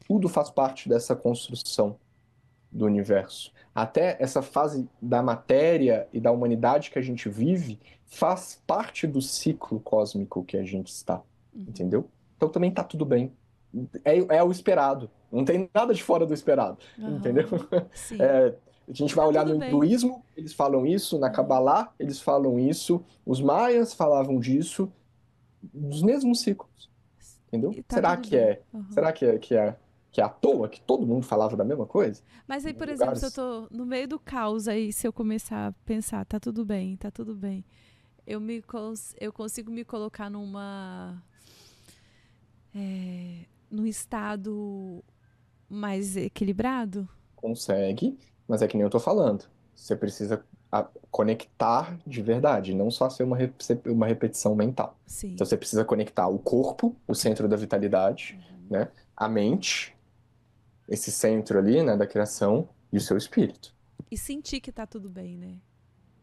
Tudo faz parte dessa construção. do universo. Até essa fase da matéria e da humanidade que a gente vive faz parte do ciclo cósmico que a gente está, Uhum. entendeu? Então também tá tudo bem. É o esperado. Não tem nada de fora do esperado, entendeu? Aham. Sim. É, a gente vai Tá olhar tudo no bem. hinduísmo, eles falam isso, na Aham. Kabbalah, eles falam isso, os maias falavam disso, dos mesmos ciclos, entendeu? E tá Será tudo que bem. é, Aham. será que é à toa que todo mundo falava da mesma coisa? Mas aí, Em por exemplo, se eu lugares tô no meio do caos aí, se eu começar a pensar, tá tudo bem, tá tudo bem, eu consigo me colocar num estado mais equilibrado? consegue, mas é que nem eu tô falando. Você precisa conectar de verdade, não só ser uma repetição mental. Então Sim. você precisa conectar o corpo, o centro da vitalidade, Uhum. né? A mente, esse centro ali, né, da criação, e o seu espírito. E sentir que tá tudo bem, né?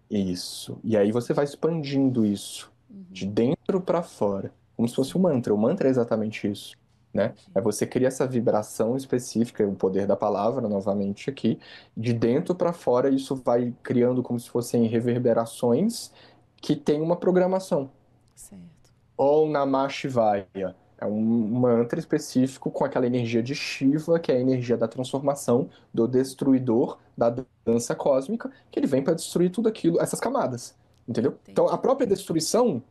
Isso. E aí você vai expandindo isso de Uhum. dentro para fora, como se fosse um Sim, mantra. O mantra é exatamente isso, né? entendi. É você criar essa vibração específica, o poder da palavra, novamente aqui, de dentro para fora, isso vai criando como se fossem reverberações que tem uma programação. Certo. Om Namah Shivaya. É um mantra específico com aquela energia de Shiva, que é a energia da transformação, do destruidor, da dança cósmica, que ele vem para destruir tudo aquilo, essas camadas. Entendeu? Então, a Entendi. própria destruição,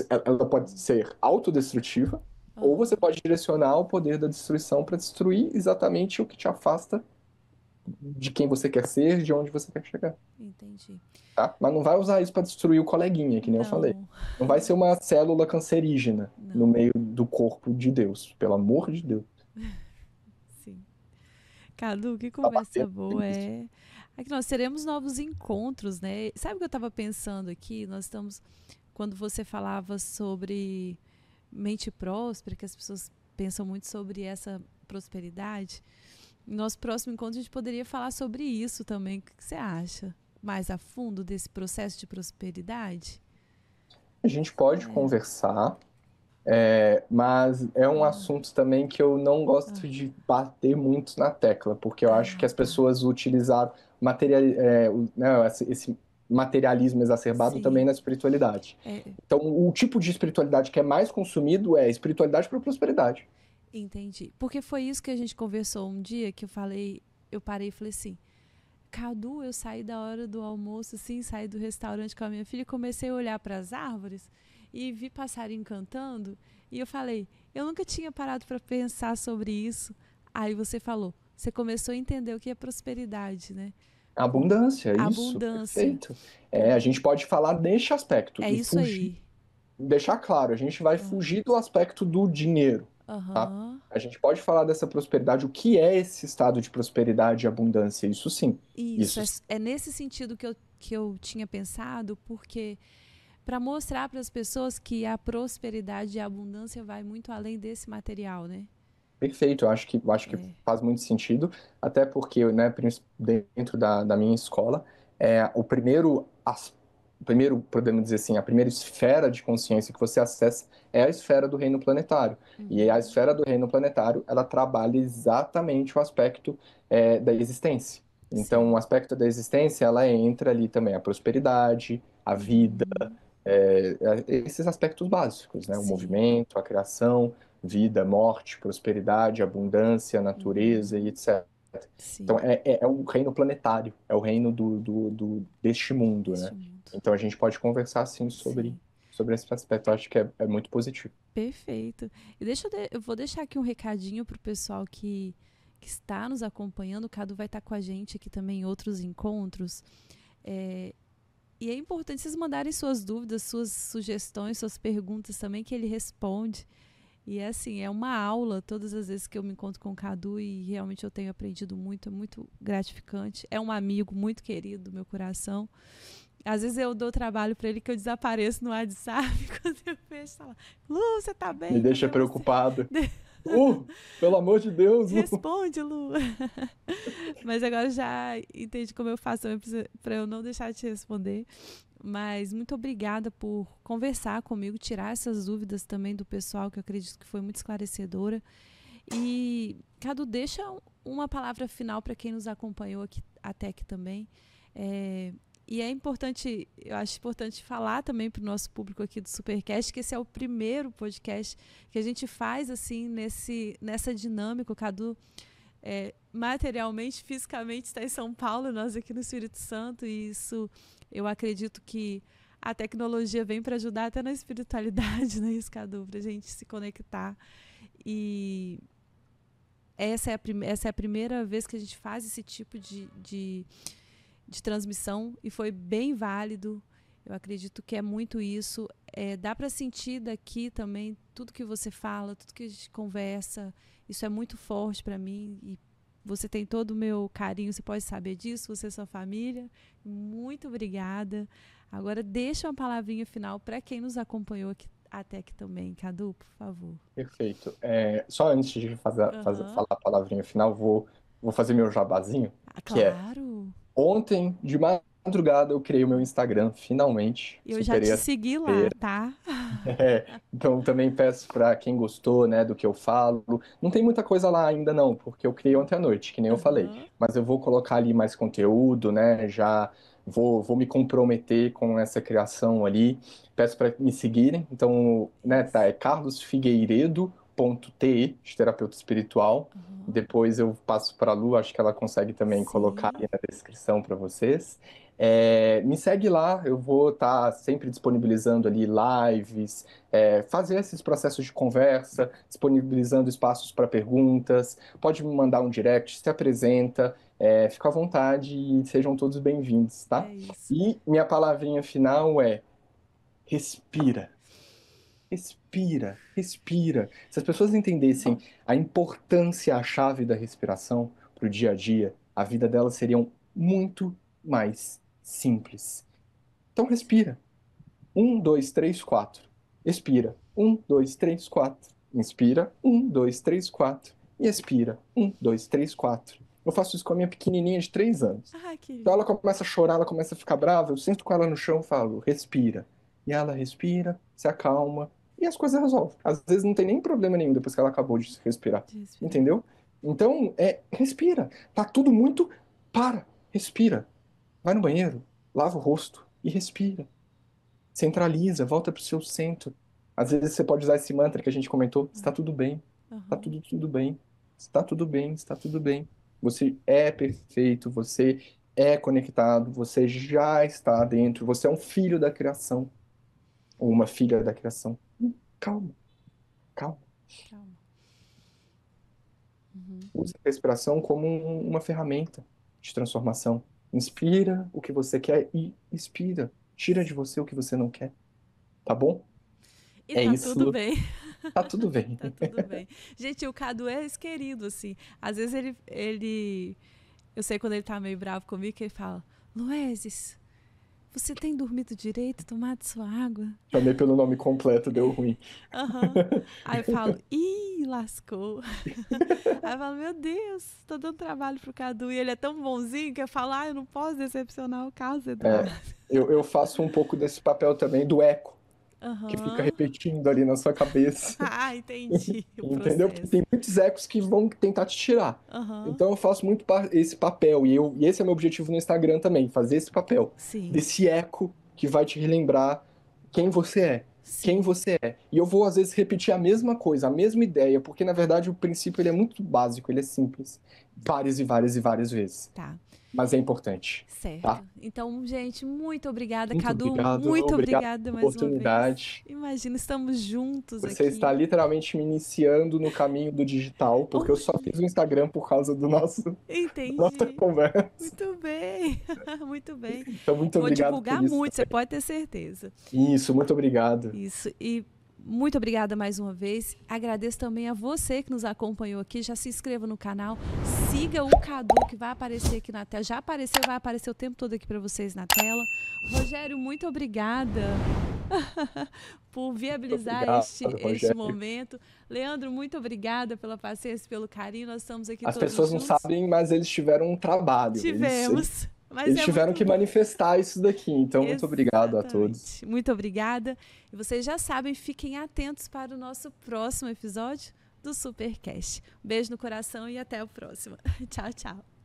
ela pode ser autodestrutiva, ou você Aham. pode direcionar o poder da destruição para destruir exatamente o que te afasta de quem você quer ser, de onde você quer chegar. Entendi. Tá? Mas não vai usar isso para destruir o coleguinha, que nem eu falei. Não, Não vai ser uma célula cancerígena no não. meio do corpo de Deus, pelo amor de Deus. Sim. Cadu, que Tá conversa batendo boa isso. é. Aqui nós teremos novos encontros, né? Sabe o que eu estava pensando aqui? Nós estamos. Quando você falava sobre mente próspera, que as pessoas pensam muito sobre essa prosperidade. No nosso próximo encontro, a gente poderia falar sobre isso também. O que você acha? Mais a fundo desse processo de prosperidade? A gente pode É. conversar, mas é um assunto também que eu não gosto Ah, de bater muito na tecla, porque eu acho que as tá. pessoas utilizaram né, esse materialismo exacerbado também Sim. na espiritualidade. É, Então, o tipo de espiritualidade que é mais consumido é espiritualidade para prosperidade. entendi. Porque foi isso que a gente conversou um dia que eu parei e falei assim, Cadu, eu saí da hora do almoço, assim, saí do restaurante com a minha filha e comecei a olhar para as árvores e vi passarinho cantando e eu falei, eu nunca tinha parado para pensar sobre isso. Aí você falou, você começou a entender o que é prosperidade, né? Por Abundância, isso, abundância. perfeito. A Porque gente pode falar neste aspecto é e isso fugir, aí. deixar claro, a gente vai Ah, fugir do aspecto do dinheiro, tá? aham. A gente pode falar dessa prosperidade, o que é esse estado de prosperidade e abundância? Isso sim, Isso, isso sim. é nesse sentido que eu tinha pensado, porque para mostrar para as pessoas que a prosperidade e a abundância vai muito além desse material, né? Perfeito, eu acho que É. faz muito sentido, até porque, né, dentro da minha escola, o primeiro, podemos dizer assim, a primeira esfera de consciência que você acessa é a esfera do reino planetário. E a Uhum. esfera do reino planetário, ela trabalha exatamente o aspecto, da existência. Então, o Sim. aspecto da existência, ela entra ali também a prosperidade, a vida, Uhum. esses aspectos básicos, né? O Sim. movimento, a criação, vida, morte, prosperidade, abundância, natureza e Uhum. etc. Então, Sim. é o reino planetário, é o reino deste mundo, Deste né? mundo. Então, a gente pode conversar, sim, sobre, Sim. sobre esse aspecto. Eu acho que é muito positivo. Perfeito. E eu vou deixar aqui um recadinho pro pessoal que está nos acompanhando. O Cadu vai estar com a gente aqui também em outros encontros. É, e é importante vocês mandarem suas dúvidas, suas sugestões, suas perguntas também, que ele responde. E é assim, é uma aula todas as vezes que eu me encontro com o Cadu e realmente eu tenho aprendido muito, é muito gratificante. É um amigo muito querido do meu coração. Às vezes eu dou trabalho para ele que eu desapareço no WhatsApp quando eu vejo falar, Lu, você tá Me bem? deixa Cadê você? preocupado. Pelo amor de Deus, Lu! Responde, Lu. Mas agora eu já entendi como eu faço para eu não deixar de te responder. Mas muito obrigada por conversar comigo, tirar essas dúvidas também do pessoal, que eu acredito que foi muito esclarecedora. E, Cadu, deixa uma palavra final para quem nos acompanhou aqui, até aqui também. E é importante, eu acho importante falar também para o nosso público aqui do Supercast que esse é o primeiro podcast que a gente faz assim nessa dinâmica. O Cadu materialmente, fisicamente está em São Paulo, nós aqui no Espírito Santo, e isso eu acredito que a tecnologia vem para ajudar até na espiritualidade, né, Cadu, para a gente se conectar. E essa é a primeira vez que a gente faz esse tipo de transmissão, e foi bem válido. Eu acredito que é muito isso. Dá para sentir daqui também tudo que você fala, tudo que a gente conversa. Isso é muito forte para mim, e você tem todo o meu carinho, você pode saber disso, você e sua família. Muito obrigada. Agora deixa uma palavrinha final para quem nos acompanhou aqui, até aqui também. Cadu, por favor. Perfeito. Só antes de falar a palavrinha final, vou fazer meu jabazinho, que claro. Ontem, de madrugada, eu criei o meu Instagram, finalmente. Eu já te segui lá, tá? Então, também peço para quem gostou, né, do que eu falo. Não tem muita coisa lá ainda não, porque eu criei ontem à noite, que nem eu falei. Mas eu vou colocar ali mais conteúdo, né, já vou me comprometer com essa criação ali. Peço para me seguirem. Então, né, é carlosfigueiredo.te, de terapeuta espiritual. Depois eu passo para a Lu, acho que ela consegue também colocar ali na descrição para vocês. Me segue lá, eu vou estar sempre disponibilizando ali lives, fazer esses processos de conversa, disponibilizando espaços para perguntas. Pode me mandar um direct, se apresenta, fica à vontade e sejam todos bem-vindos, tá? E minha palavrinha final é: respira. Respira, respira. Se as pessoas entendessem a importância, a chave da respiração para o dia a dia, a vida delas seria muito mais simples. Então respira. 1, 2, 3, 4. Expira. 1, 2, 3, 4. Inspira. 1, 2, 3, 4. E expira. 1, 2, 3, 4. Eu faço isso com a minha pequenininha de 3 anos. Então ela começa a chorar, ela começa a ficar brava, eu sento com ela no chão e falo: respira. E ela respira, se acalma e as coisas resolvem. Às vezes não tem nem problema nenhum depois que ela acabou de respirar. Entendeu? Então, respira. Tá tudo muito... Respira. Vai no banheiro, lava o rosto e respira. Centraliza, volta pro seu centro. Às vezes você pode usar esse mantra que a gente comentou: está tudo bem. Está tudo bem. Está tudo bem, está tudo bem. Você é perfeito, você é conectado, você já está dentro, você é um filho da criação. Ou uma filha da criação. Calma. Use a respiração como uma ferramenta de transformação. Inspira o que você quer e expira. Tira de você o que você não quer. Tá bom? E tá isso. Tudo bem. Tá tudo bem. Tá tudo bem. Gente, o Cadu é querido, assim. Às vezes ele... Eu sei quando ele tá meio bravo comigo, que ele fala: Luezes, você tem dormido direito, tomado sua água? Chamei pelo nome completo, deu ruim. Aí eu falo: ih, lascou. Aí eu falo: meu Deus, tô dando trabalho pro Cadu. E ele é tão bonzinho que eu falo: eu não posso decepcionar o Carlos Eduardo. Eu faço um pouco desse papel também do eco, que fica repetindo ali na sua cabeça. Entendi. Entendeu? Porque tem muitos ecos que vão tentar te tirar. Então eu faço muito esse papel, e esse é meu objetivo no Instagram também, fazer esse papel. Desse eco que vai te relembrar quem você é. Quem você é. E eu vou, às vezes, repetir a mesma coisa, a mesma ideia, porque, na verdade, o princípio ele é muito básico, ele é simples. Várias e várias e várias vezes. Tá. Mas é importante. Certo. Tá? Então, gente, muito obrigada. Muito Cadu, obrigado, muito obrigada mais oportunidade. uma vez. Imagina, estamos juntos Você aqui. está literalmente me iniciando no caminho do digital, porque eu só fiz o Instagram por causa da nossa conversa. Muito bem, muito bem. Então, muito obrigado. Vou divulgar muito, você pode ter certeza. Isso, muito obrigado. Isso, e muito obrigada mais uma vez. Agradeço também a você que nos acompanhou aqui. Já se inscreva no canal, siga o Cadu, que vai aparecer aqui na tela. Já apareceu, vai aparecer o tempo todo aqui para vocês na tela. Rogério, muito obrigada por viabilizar este momento. Leandro, muito obrigada pela paciência, pelo carinho. Nós estamos aqui todos juntos. As pessoas não sabem, mas eles tiveram um trabalho. Tivemos. Eles tiveram que manifestar isso daqui, então muito obrigado a todos. Muito obrigada. E vocês já sabem, fiquem atentos para o nosso próximo episódio do Supercast. Beijo no coração e até a próxima. Tchau, tchau.